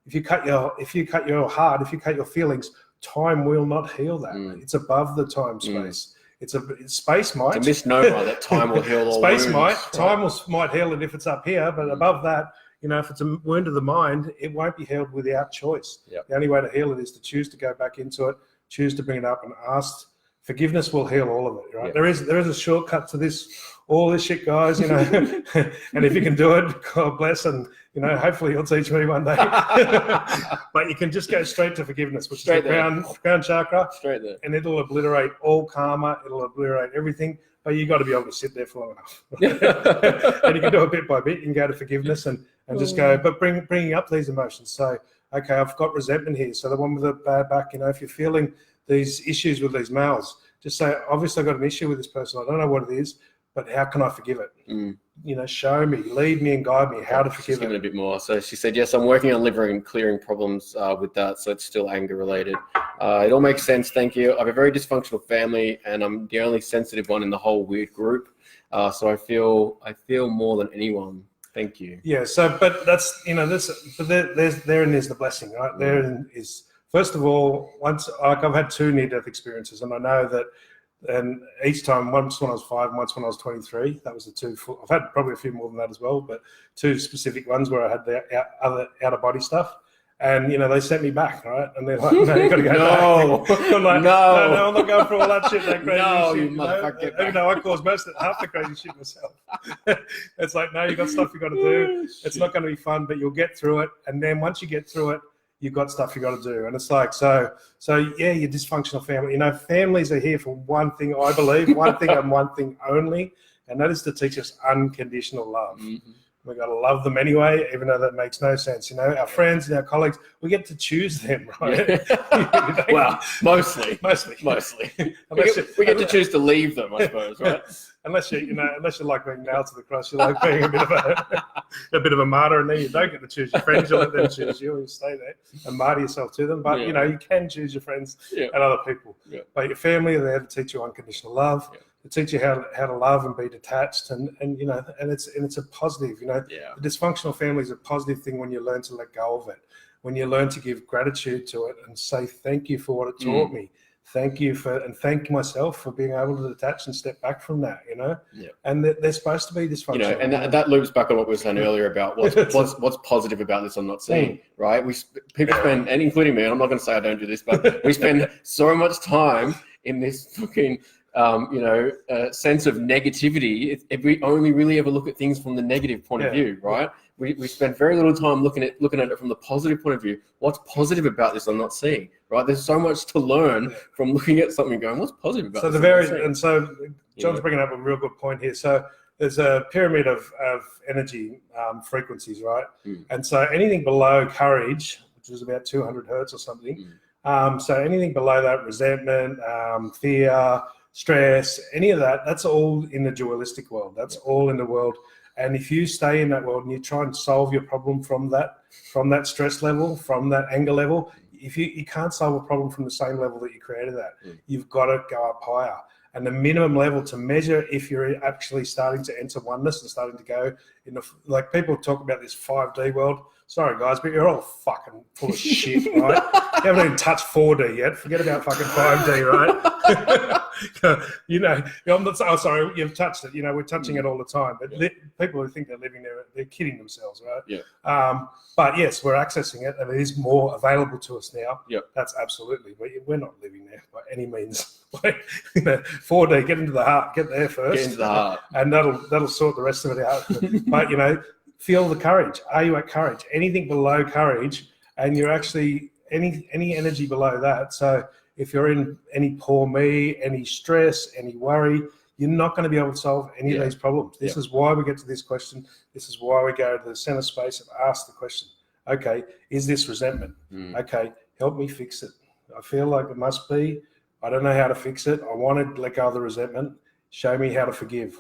If you cut your heart, if you cut your feelings, time will not heal that. It's above the time space. It's space might. It's a misnomer that time will heal all Space wounds. might heal it if it's up here, but above that, if it's a wound of the mind, it won't be healed without choice. Yep. The only way to heal it is to choose to go back into it, choose to bring it up and ask. Forgiveness will heal all of it, right? Yeah. There is a shortcut to all this shit, guys, and if you can do it, God bless, and hopefully you'll teach me one day. But you can just go straight to forgiveness, which is the crown chakra, Straight there. and it'll obliterate all karma, it'll obliterate everything, but you got to be able to sit there for long enough. And you can do it bit by bit. You can go to forgiveness and just go, but bringing up these emotions. So, okay, I've got resentment here. So the one with the bad back, if you're feeling these issues with these males, just say, obviously I've got an issue with this person. I don't know what it is, but how can I forgive it? Show me, lead me and guide me how to forgive Give it. it a bit more. So she said, yes, I'm working on liver and clearing problems with that. So it's still anger related. It all makes sense. Thank you. I have a very dysfunctional family and I'm the only sensitive one in the whole weird group. So I feel more than anyone. Thank you. Yeah. So, but that's, but therein is the blessing, right? Therein is, first of all, I've had 2 near-death experiences, and I know that, and each time, once when I was 5, once when I was 23, that was the 2 full. I've had probably a few more than that as well, but 2 specific ones where I had the other out-of-body stuff, and they sent me back, right? And they're like, no, you got to go back. I'm like, no, I'm not going for all that shit, that crazy shit. You motherfucker, get back. Even though I caused half the crazy shit myself. It's like, no, you got stuff you got to do. It's not going to be fun, but you'll get through it, and then once you get through it, you've got stuff you got to do. And it's like, so yeah, your dysfunctional family, families are here for one thing, I believe, one thing and one thing only, and that is to teach us unconditional love. We've got to love them anyway, even though that makes no sense. Our friends and our colleagues, we get to choose them, right? Yeah. Well, mostly. We get to choose to leave them, I suppose, right? Unless you like being nailed to the cross, you like being a bit of a martyr, and then you don't get to choose your friends. You let them choose you, and stay there and martyr yourself to them. But you can choose your friends and other people. Yeah. But your family are there to teach you unconditional love. Yeah. To teach you how to love and be detached, and it's a positive. The dysfunctional family is a positive thing when you learn to let go of it, when you learn to give gratitude to it and say thank you for what it taught me. Thank you and thank myself for being able to detach and step back from that, And they're supposed to be dysfunctional. And that loops back on what we were saying earlier about what's positive about this I'm not seeing, right? People spend, and including me, and I'm not going to say I don't do this, but we spend so much time in this fucking sense of negativity. If we only really ever look at things from the negative point of view, right? We spend very little time looking at it from the positive point of view. What's positive about this I'm not seeing, right? There's so much to learn from looking at something going, what's positive about this? So John's bringing up a real good point here. So there's a pyramid of energy frequencies, right? And so anything below courage, which is about 200 hertz or something, so anything below that, resentment, fear, stress, any of that, that's all in the dualistic world. That's all in the world. And if you stay in that world and you try and solve your problem from that stress level, from that anger level, if you can't solve a problem from the same level that you created that, you've got to go up higher. And the minimum level to measure if you're actually starting to enter oneness and starting to go in the, like people talk about this 5D world. Sorry guys, but you're all fucking full of shit, right? You haven't even touched 4D yet. Forget about fucking 5D, right? You know, I'm not, oh, sorry, you've touched it. You know, we're touching it all the time. But people who think they're living there, they're kidding themselves, right? Yeah. But yes, we're accessing it, and it is more available to us now. Yeah. That's absolutely. But we're not living there by any means. Like, you know, 4D, get into the heart, get there first. Get into the heart. And that'll sort the rest of it out. But, you know, feel the courage. Are you at courage? Anything below courage, and you're actually any energy below that. So if you're in any poor me, any stress, any worry, you're not going to be able to solve any of these problems. This is why we get to this question. This is why we go to the center space and ask the question. Okay, is this resentment? Okay, help me fix it. I feel like it must be. I don't know how to fix it. I want to let go of the resentment. Show me how to forgive.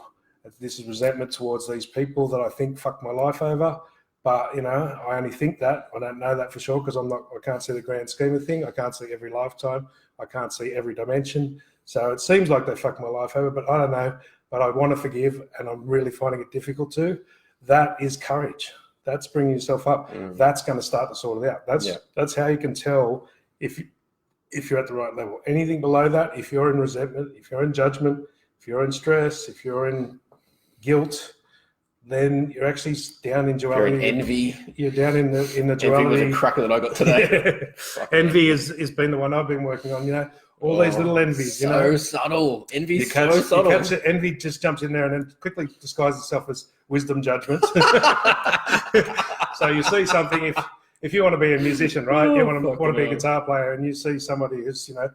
This is resentment towards these people that I think fucked my life over. But, you know, I only think that. I don't know that for sure because I can't see the grand scheme of thing. I can't see every lifetime. I can't see every dimension. So it seems like they fucked my life over, but I don't know. But I want to forgive, and I'm really finding it difficult to. That is courage. That's bringing yourself up. That's going to start to sort it out. That's how you can tell if you're at the right level. Anything below that, if you're in resentment, if you're in judgment, if you're in stress, if you're in guilt, then you're actually down in duality. You're in envy. You're down in the duality. Envy was a cracker that I got today. Envy has been the one I've been working on. You know, all these little envies. You know, subtle. Envy's so subtle. Envy just jumps in there and then quickly disguises itself as wisdom judgment. So you see something if you want to be a musician, right? You want to be a guitar player, and you see somebody who's, you know,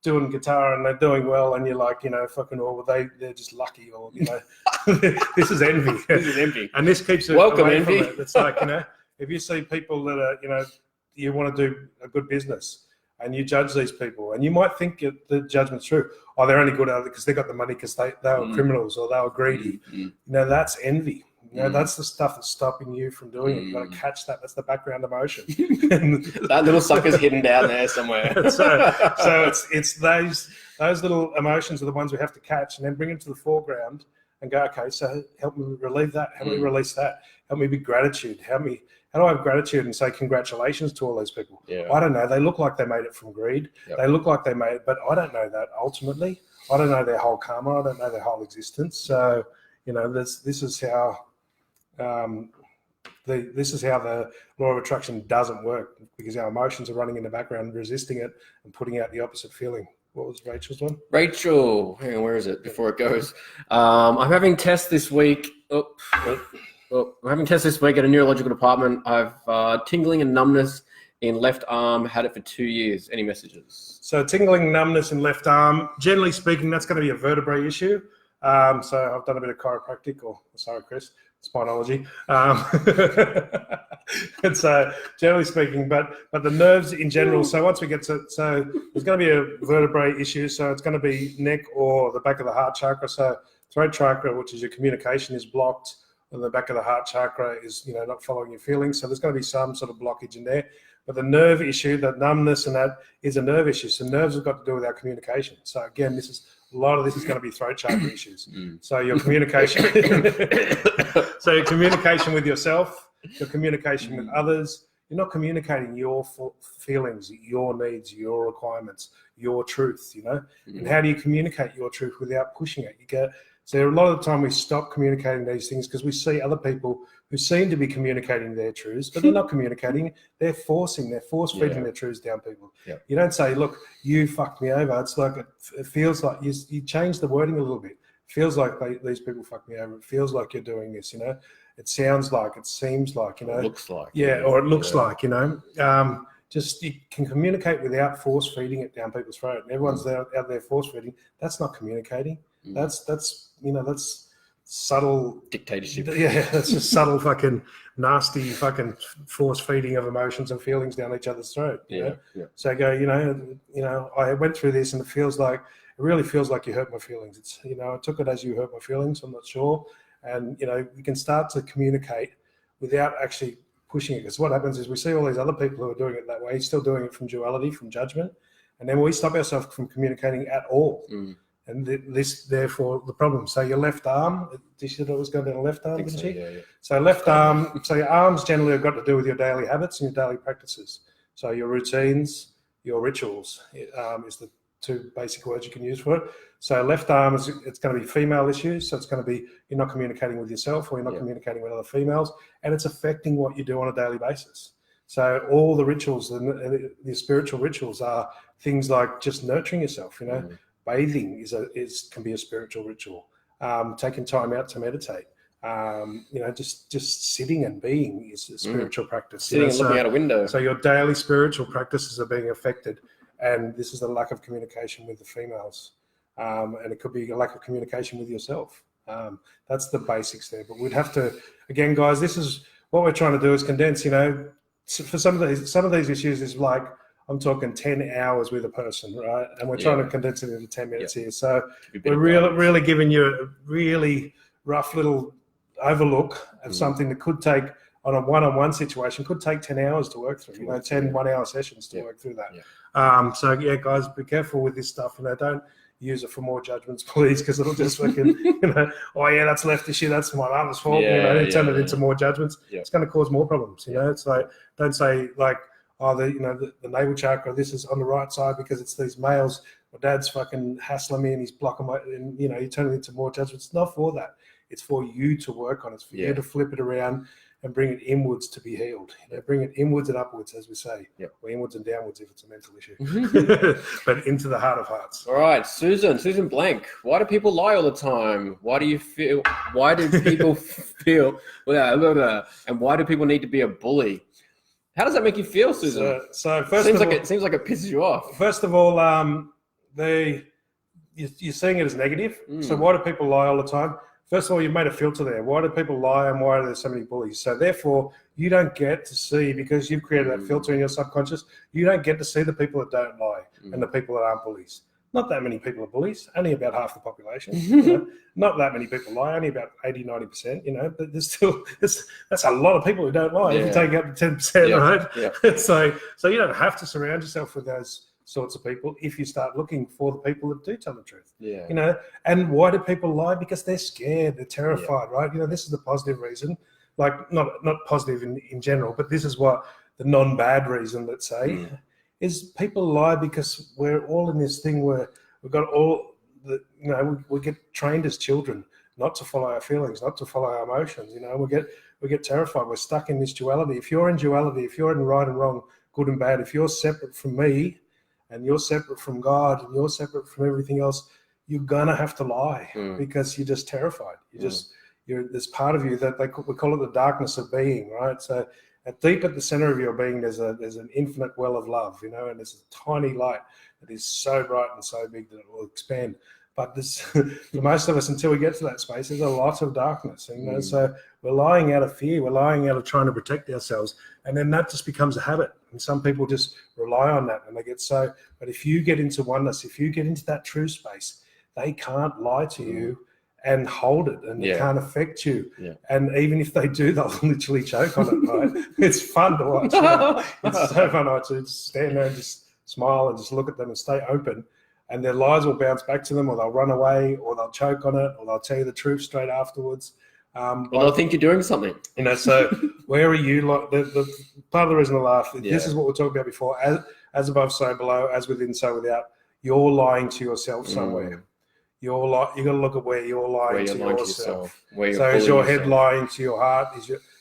doing guitar and they're doing well, and you're like, you know, fucking, well, they're just lucky, or, you know, this is envy. This is envy. And this keeps it Welcome, away envy. from it. It's like, you know, if you see people that are, you know, you want to do a good business and you judge these people, and you might think the judgment's true. Oh, they're only good at it because they got the money because they were criminals or they were greedy. You know, that's envy. You know, that's the stuff that's stopping you from doing it. You've got to catch that. That's the background emotion. That little sucker's hidden down there somewhere. so it's those little emotions are the ones we have to catch and then bring them to the foreground and go, okay, so help me relieve that. Help me release that. Help me be gratitude. How do I have gratitude and say congratulations to all those people? Yeah. I don't know. They look like they made it from greed. Yep. They look like they made it, but I don't know that ultimately. I don't know their whole karma. I don't know their whole existence. So, you know, this is how the law of attraction doesn't work, because our emotions are running in the background, resisting it and putting out the opposite feeling. What was Rachel's one? Rachel, hang on, where is it before it goes? I'm having tests this week. I'm having tests this week at a neurological department. I've tingling and numbness in left arm, had it for 2 years. Any messages? So tingling, numbness in left arm, generally speaking, that's going to be a vertebrae issue. So I've done a bit of chiropractic, or sorry, Chris, spinology. And so generally speaking, but the nerves in general. So once we get to, so there's going to be a vertebrae issue. So it's going to be neck or the back of the heart chakra. So throat chakra, which is your communication, is blocked, and the back of the heart chakra is, you know, not following your feelings. So there's going to be some sort of blockage in there. But the nerve issue, the numbness and that, is a nerve issue. So nerves have got to do with our communication. So again, a lot of this is going to be throat chakra issues. So your communication, so your communication with yourself, your communication with others. You're not communicating your feelings, your needs, your requirements, your truth, you know. And how do you communicate your truth without pushing it? So a lot of the time we stop communicating these things because we see other people who seem to be communicating their truths, but they're not communicating. They're force feeding their truths down people. Yeah. You don't say, look, you fucked me over. It's like, it feels like you change the wording a little bit. It feels like these people fucked me over. It feels like you're doing this, you know. It sounds like, it seems like, you know. It looks like. Yeah, or it looks like, you know. Just you can communicate without force feeding it down people's throat. And everyone's out there force feeding. That's not communicating. That's you know, that's subtle dictatorship. Yeah, that's just subtle fucking nasty fucking force feeding of emotions and feelings down each other's throat. You know? Yeah. So I go, you know, I went through this and it really feels like you hurt my feelings. It's, you know, I took it as you hurt my feelings. I'm not sure. And, you know, you can start to communicate without actually pushing it. Because what happens is we see all these other people who are doing it that way, still doing it from duality, from judgment. And then we stop ourselves from communicating at all. And this, therefore, the problem. So your left arm, you said it was going down the left arm, didn't you? Yeah. So left arm, so your arms generally have got to do with your daily habits and your daily practices. So your routines, your rituals is the two basic words you can use for it. So left arm, it's going to be female issues. So it's going to be you're not communicating with yourself or you're not communicating with other females, and it's affecting what you do on a daily basis. So all the rituals, the spiritual rituals are things like just nurturing yourself, bathing can be a spiritual ritual. Taking time out to meditate. Just sitting and being is a spiritual practice. Sitting and looking out a window. So your daily spiritual practices are being affected, and this is the lack of communication with the females, and it could be a lack of communication with yourself. That's the basics there. But we'd have to, again, guys, this is what we're trying to do is condense. For some of these issues is like I'm talking 10 hours with a person, right? And we're trying to condense it into 10 minutes here. So we're really giving you a really rough little overlook of something that could take on a one-on-one situation, could take 10 hours to work through, 10 one-hour sessions to work through that. So guys, be careful with this stuff. Don't use it for more judgments, please, because it'll just fucking, oh yeah, that's left issue, that's my mother's fault, turn it into more judgments. It's going to cause more problems, It's like, don't say like, oh, the navel chakra, this is on the right side because it's these males, my dad's fucking hassling me and he's blocking my, and you turn it into more judgments. It's not for that. It's for you to work on. It's for you to flip it around and bring it inwards to be healed. Bring it inwards and upwards, as we say. Or inwards and downwards if it's a mental issue. But into the heart of hearts. All right, Susan Blank. Why do people lie all the time? Why do people feel, and why do people need to be a bully? How does that make you feel, Susan? So first it seems like it pisses you off. First of all, you're seeing it as negative. So why do people lie all the time? First of all, you've made a filter there. Why do people lie and why are there so many bullies? So therefore, you don't get to see, because you've created that filter in your subconscious, you don't get to see the people that don't lie and the people that aren't bullies. Not that many people are bullies, only about half the population. Not that many people lie, only about 80, 90%, but there's still, that's a lot of people who don't lie. If you take out the 10%, right? So you don't have to surround yourself with those sorts of people if you start looking for the people that do tell the truth. And why do people lie? Because they're scared, they're terrified, right? This is the positive reason, like not positive in general, but this is what the non-bad reason, let's say, is people lie because we're all in this thing where we've got all the, we get trained as children not to follow our feelings, not to follow our emotions. We get terrified. We're stuck in this duality. If you're in duality, if you're in right and wrong, good and bad, if you're separate from me and you're separate from God and you're separate from everything else, you're gonna have to lie because you're just terrified. There's part of you that we call it the darkness of being, right? So deep at the center of your being, there's an infinite well of love, and there's a tiny light that is so bright and so big that it will expand. But for most of us, until we get to that space, there's a lot of darkness. So we're lying out of fear. We're lying out of trying to protect ourselves. And then that just becomes a habit. And some people just rely on that and they get so. But if you get into oneness, if you get into that true space, they can't lie to you and hold it, and it can't affect you. And even if they do, they'll literally choke on it, right? It's fun to watch. It's so fun to just stand there and just smile and just look at them and stay open. And their lies will bounce back to them, or they'll run away, or they'll choke on it, or they'll tell you the truth straight afterwards. Well, they'll think you're doing something. So where are you? Like the part of the reason I laugh, this is what we talked about before. As above, so below. As within, so without. You're lying to yourself somewhere. You got to look at where you're lying to yourself. So is your head lying to your heart?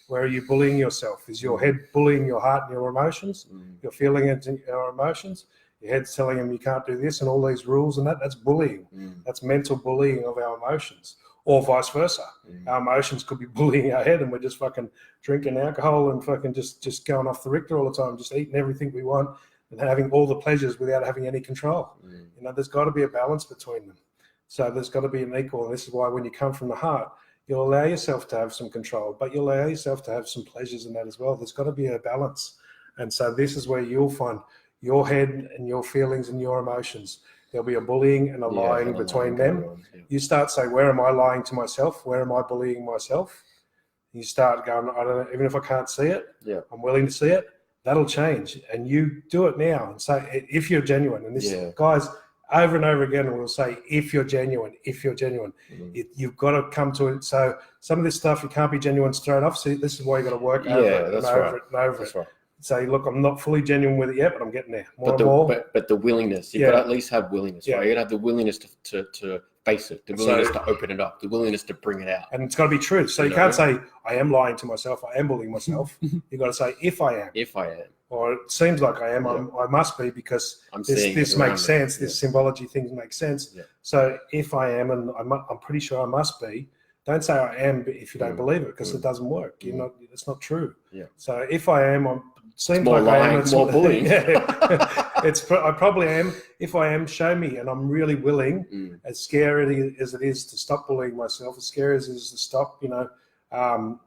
Where are you bullying yourself? Is your head bullying your heart and your emotions? Your feelings and your emotions? Your head's telling them you can't do this and all these rules and that's bullying. That's mental bullying of our emotions, or vice versa. Our emotions could be bullying our head and we're just fucking drinking alcohol and fucking just going off the Richter all the time, just eating everything we want and having all the pleasures without having any control. There's got to be a balance between them. So there's got to be an equal. And this is why when you come from the heart, you'll allow yourself to have some control, but you'll allow yourself to have some pleasures in that as well. There's got to be a balance. And so this is where you'll find your head and your feelings and your emotions. There'll be a bullying and a lying between them. You start saying, where am I lying to myself? Where am I bullying myself? You start going, I don't know, even if I can't see it, I'm willing to see it. That'll change. And you do it now. And so if you're genuine, and this, guys, over and over again, we'll say, if you're genuine, if you're genuine, you've got to come to it. So some of this stuff, you can't be genuine straight off. So this is why you got to work over it and over it and over it. Say, look, I'm not fully genuine with it yet, but I'm getting there more and more. But the willingness, you've got to at least have willingness, right? You got to have the willingness to face it, the willingness to open it up, the willingness to bring it out. And it's got to be truth. So you can't say, I am lying to myself, I am bullying myself. You've got to say, if I am. If I am. Or it seems like I am, I must be, because this makes sense, this symbology things make sense. So if I am, and I'm pretty sure I must be, don't say I am if you don't believe it, because it doesn't work. It's not true. So if I am, seems like I am. It's more bullying. I probably am. If I am, show me, and I'm really willing. As scary as it is to stop bullying myself, as scary as it is to stop,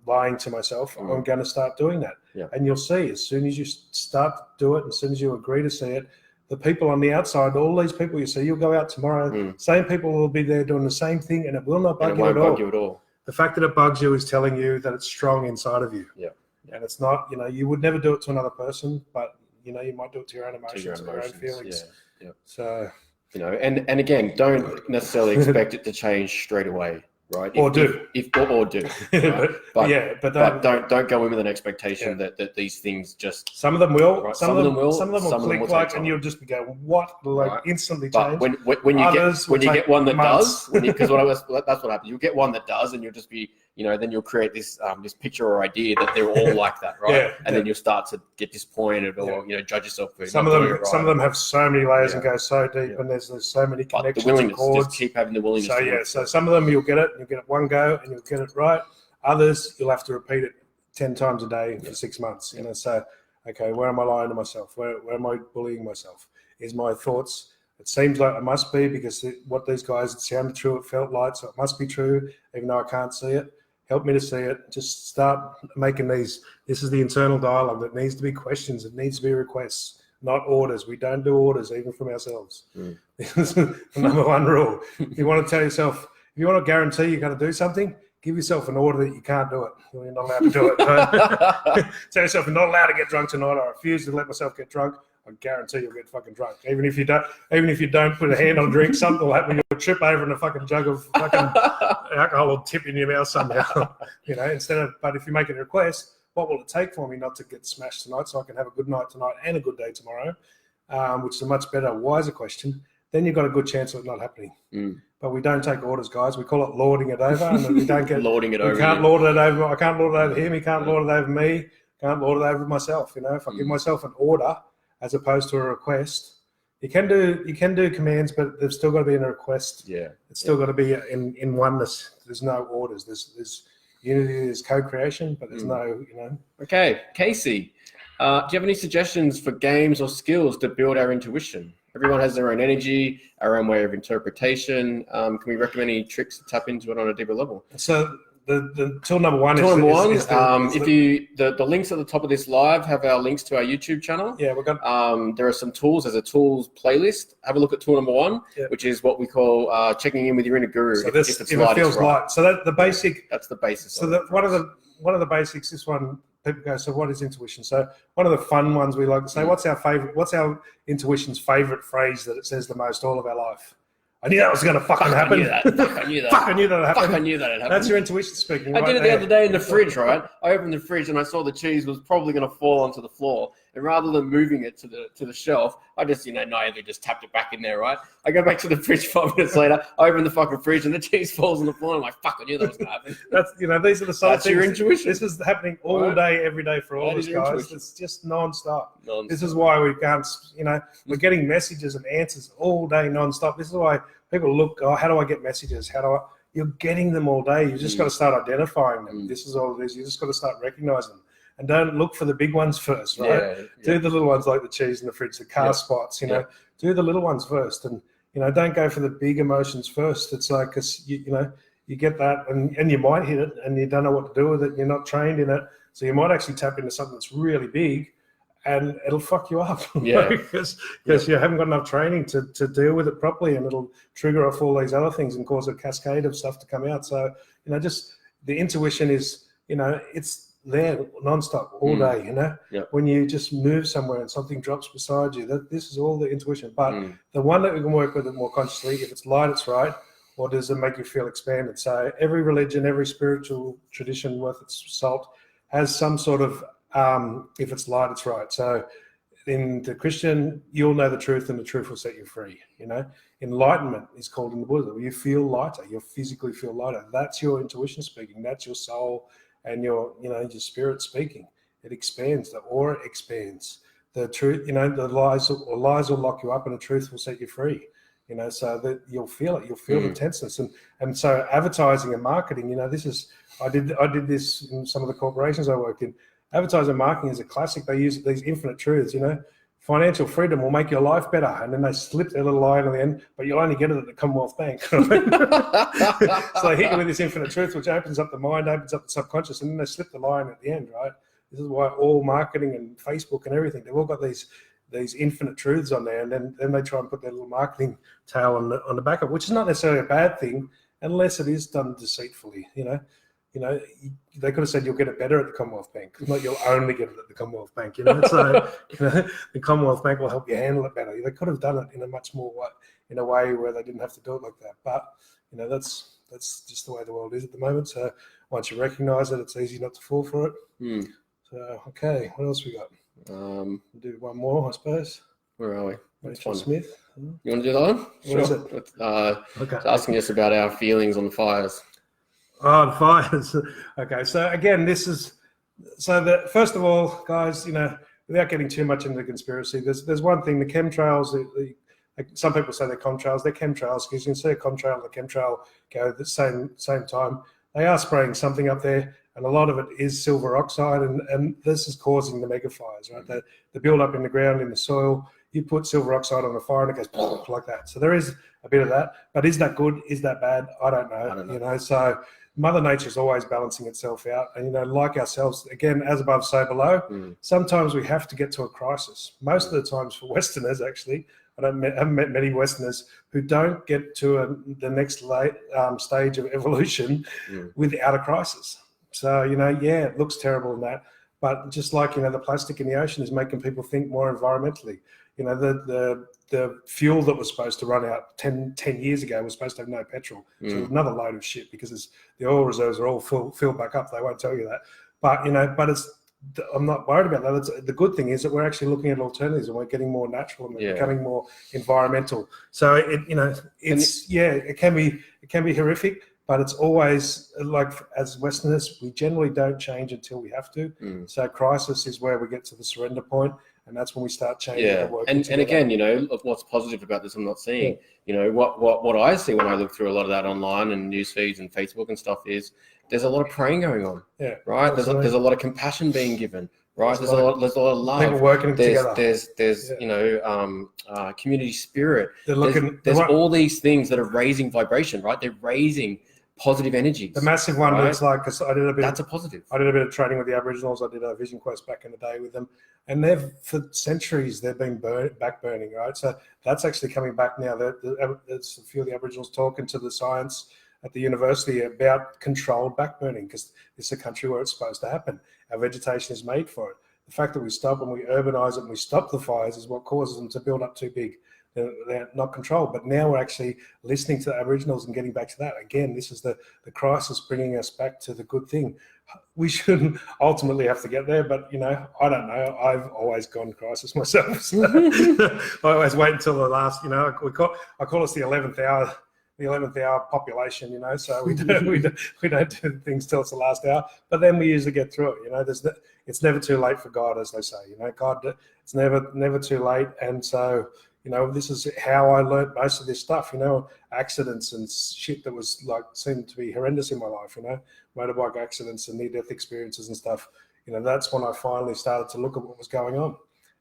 lying to myself, I'm going to start doing that. And you'll see, as soon as you start to do it, as soon as you agree to see it, the people on the outside, all these people you see, you'll go out tomorrow, same people will be there doing the same thing, and it will not bug you at all. The fact that it bugs you is telling you that it's strong inside of you. And it's not, you would never do it to another person, but, you might do it to your own emotions, your own feelings. So, and again, don't necessarily expect it to change straight away. Right. Or do. Right? But don't go in with an expectation that these things just. Some of them will. Right? Some of them will click like, and you'll just be going, what? Instantly change. But when you get one that does, because that's what happens. You get one that does, and you'll just be, then you'll create this picture or idea that they're all like that, right? And then you'll start to get disappointed or judge yourself for some of them have so many layers and go so deep, and there's so many connections. The willingness, just keep having the willingness. So some of them you'll get it one go and you'll get it right. Others you'll have to repeat it 10 times a day for 6 months. So okay, where am I lying to myself? Where am I bullying myself? Is my thoughts? It seems like it must be, because what these guys, it sounded true, it felt like, so it must be true, even though I can't see it. Help me to see it. Just start making these. This is the internal dialogue that needs to be questions. It needs to be requests, not orders. We don't do orders, even from ourselves. This is the number one rule. If you want to tell yourself, if you want to guarantee you're going to do something, give yourself an order that you can't do it. You're not allowed to do it. Tell yourself, I'm not allowed to get drunk tonight. I refuse to let myself get drunk. I guarantee you'll get fucking drunk. Even if you don't put a hand on a drink, something will happen. You'll trip over in a fucking jug of fucking alcohol will tip in your mouth somehow. But if you make a request, what will it take for me not to get smashed tonight, so I can have a good night tonight and a good day tomorrow, which is a much better, wiser question. Then you've got a good chance of it not happening. But we don't take orders, guys. We call it lording it over, and we don't get lording it over. We can't lord it over. I can't lord it over him. He can't lord it over me. Can't lord it over myself. If I give myself an order as opposed to a request, you can do commands, but they've still got to be in a request. It's still got to be in oneness. There's no orders. There's unity. There's co-creation, but there's no. Okay, Casey, do you have any suggestions for games or skills to build our intuition? Everyone has their own energy, our own way of interpretation. Can we recommend any tricks to tap into it on a deeper level? So the tool number one the links at the top of this live have our links to our YouTube channel. We've got there are some tools. There's a tools playlist. Have a look at tool number one, which is what we call checking in with your inner guru. So if it feels light. So that's the basis. So one of the basics. This one, people go, so what is intuition? So one of the fun ones we like to say, what's our intuition's favorite phrase that it says the most all of our life? I knew that was going to fucking happen. I knew that. I knew that would happen. I knew that would happen. That's your intuition speaking. I did it the other day in the fridge, right? I opened the fridge and I saw the cheese was probably going to fall onto the floor. And rather than moving it to the shelf, I just, naively just tapped it back in there, right? I go back to the fridge 5 minutes later, I open the fucking fridge and the cheese falls on the floor. And I'm like, fuck, I knew that was going to happen. That's, these are the sort of things. That's your intuition. This is happening all day, every day for all of us guys. Intuition. It's just non-stop. This is why we can't, we're getting messages and answers all day non-stop. This is why people look, how do I get messages? You're getting them all day. You just got to start identifying them. This is all it is. You just got to start recognizing them. And don't look for the big ones first, right? Do the little ones like the cheese in the fridge, the car spots, do the little ones first. And, don't go for the big emotions first. It's like, because, you get that and you might hit it and you don't know what to do with it. You're not trained in it. So you might actually tap into something that's really big and it'll fuck you up. Because you haven't got enough training to deal with it properly, and it'll trigger off all these other things and cause a cascade of stuff to come out. So, just the intuition is, it's there nonstop all day, you know. Yep. When you just move somewhere and something drops beside you, this is all the intuition. But the one that we can work with it more consciously, if it's light, it's right, or does it make you feel expanded? So every religion, every spiritual tradition worth its salt has some sort of, if it's light, it's right. So in the Christian, you'll know the truth and the truth will set you free, you know. Enlightenment is called in the Buddha. You feel lighter, you physically feel lighter. That's your intuition speaking. That's your soul and your, you know, your spirit speaking. It expands. The aura expands. The truth, you know, the lies will lock you up and the truth will set you free, you know, so that you'll feel it. You'll feel the tenseness. And so advertising and marketing, you know, this is, I did this in some of the corporations I worked in. Advertising and marketing is a classic. They use these infinite truths, you know. Financial freedom will make your life better. And then they slip their little line at the end, but you'll only get it at the Commonwealth Bank. So they hit you with this infinite truth, which opens up the mind, opens up the subconscious, and then they slip the line at the end, right? This is why all marketing and Facebook and everything, they've all got these infinite truths on there, and then they try and put their little marketing tail on the back of it, which is not necessarily a bad thing, unless it is done deceitfully, you know. You know, they could have said you'll get it better at the Commonwealth Bank, not you'll only get it at the Commonwealth Bank, you know. So, you know, the Commonwealth Bank will help you handle it better. They could have done it in a much more in a way where they didn't have to do it like that. But, you know, that's just the way the world is at the moment. So once you recognise it, it's easy not to fall for it. So, okay, what else we got? We'll do one more, I suppose. Where are we? Rachel Smith. You want to do that one? What is it? Okay. It's asking us about our feelings on the fires. Oh, the fires. Okay, so again, first of all, guys, you know, without getting too much into the conspiracy, there's one thing, the chemtrails, some people say they're contrails, they're chemtrails, because you can see a contrail and a chemtrail go at the same time. They are spraying something up there, and a lot of it is silver oxide, and this is causing the mega fires, right? The build up in the ground, in the soil. You put silver oxide on a fire and it goes like that. So there is a bit of that, but is that good? Is that bad? I don't know. You know, so Mother Nature is always balancing itself out. And, you know, like ourselves, again, as above, so below, sometimes we have to get to a crisis. Most of the times for Westerners, actually, I haven't met many Westerners who don't get to the next stage of evolution without a crisis. So, you know, yeah, it looks terrible in that. But just like, you know, the plastic in the ocean is making people think more environmentally. You know, the fuel that was supposed to run out 10 years ago was supposed to have no petrol. So another load of shit, because the oil reserves are all filled back up. They won't tell you that. But, you know, I'm not worried about that. The good thing is that we're actually looking at alternatives and we're getting more natural and becoming more environmental. So, it can be horrific, but it's always like, as Westerners, we generally don't change until we have to. So crisis is where we get to the surrender point. And that's when we start changing. And again, you know, what's positive about this, I'm not seeing, you know, what I see when I look through a lot of that online and news feeds and Facebook and stuff is there's a lot of praying going on, right? There's a lot of compassion being given, right? There's a lot of love. People working together. There's you know, community spirit. There's all these things that are raising vibration, right? They're raising positive energies. The massive one looks like, because that's a positive. I did a bit of training with the Aboriginals. I did a vision quest back in the day with them, and for centuries they've been back burning, right? So that's actually coming back now. There's a few of the Aboriginals talking to the science at the university about controlled back burning, because it's a country where it's supposed to happen. Our vegetation is made for it. The fact that we stop and we urbanize it and we stop the fires is what causes them to build up too big. They're not controlled, but now we're actually listening to the Aboriginals and getting back to that. Again, this is the crisis bringing us back to the good thing. We shouldn't ultimately have to get there, but, you know, I don't know. I've always gone crisis myself. So I always wait until the last, you know, I call us the 11th hour population, you know, so we don't do things till it's the last hour, but then we usually get through it, you know. It's never too late for God, as they say, you know. God, it's never too late. And so, you know, this is how I learned most of this stuff, you know, accidents and shit that was like, seemed to be horrendous in my life, you know, motorbike accidents and near-death experiences and stuff. You know, that's when I finally started to look at what was going on.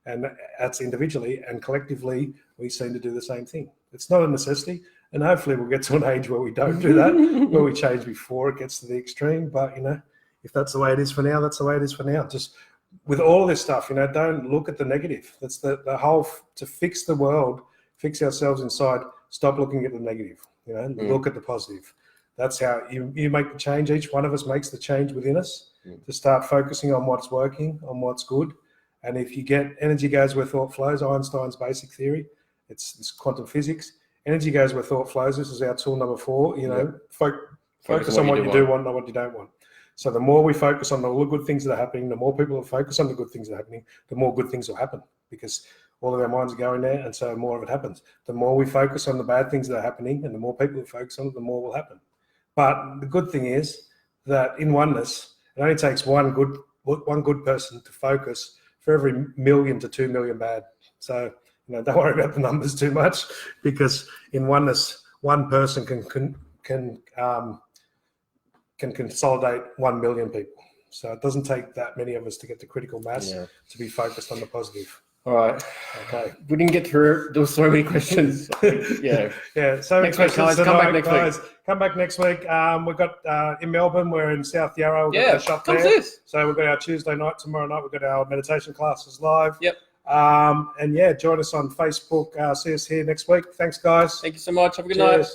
And that's individually, and collectively, we seem to do the same thing. It's not a necessity. And hopefully we'll get to an age where we don't do that, where we change before it gets to the extreme. But, you know, if that's the way it is for now, that's the way it is for now. Just with all this stuff, you know, don't look at the negative. That's the whole, to fix the world, fix ourselves inside, stop looking at the negative, you know, look at the positive. That's how you make the change. Each one of us makes the change within us. to start focusing on what's working, on what's good. And if you get energy goes where thought flows, Einstein's basic theory, it's quantum physics. Energy goes where thought flows. This is our tool number 4. Focus on what you do want, not what you don't want. So the more we focus on all the good things that are happening, the more people will focus on the good things that are happening, the more good things will happen, because all of our minds are going there, and so more of it happens. The more we focus on the bad things that are happening, and the more people who focus on it, the more will happen. But the good thing is that in oneness, it only takes one good person to focus for every 1 million to 2 million bad. So don't worry about the numbers too much, because in oneness, one person can consolidate 1 million people. So it doesn't take that many of us to get the critical mass to be focused on the positive. All right. Okay. We didn't get through. There were so many questions. Yeah. So next week, guys. Come back next week. Come back next week. We've got in Melbourne. We're in South Yarra. We've got a shop come there. see us. So we've got our Tuesday night. Tomorrow night we've got our meditation classes live. Yep. And join us on Facebook. See us here next week. Thanks, guys. Thank you so much. Have a good night.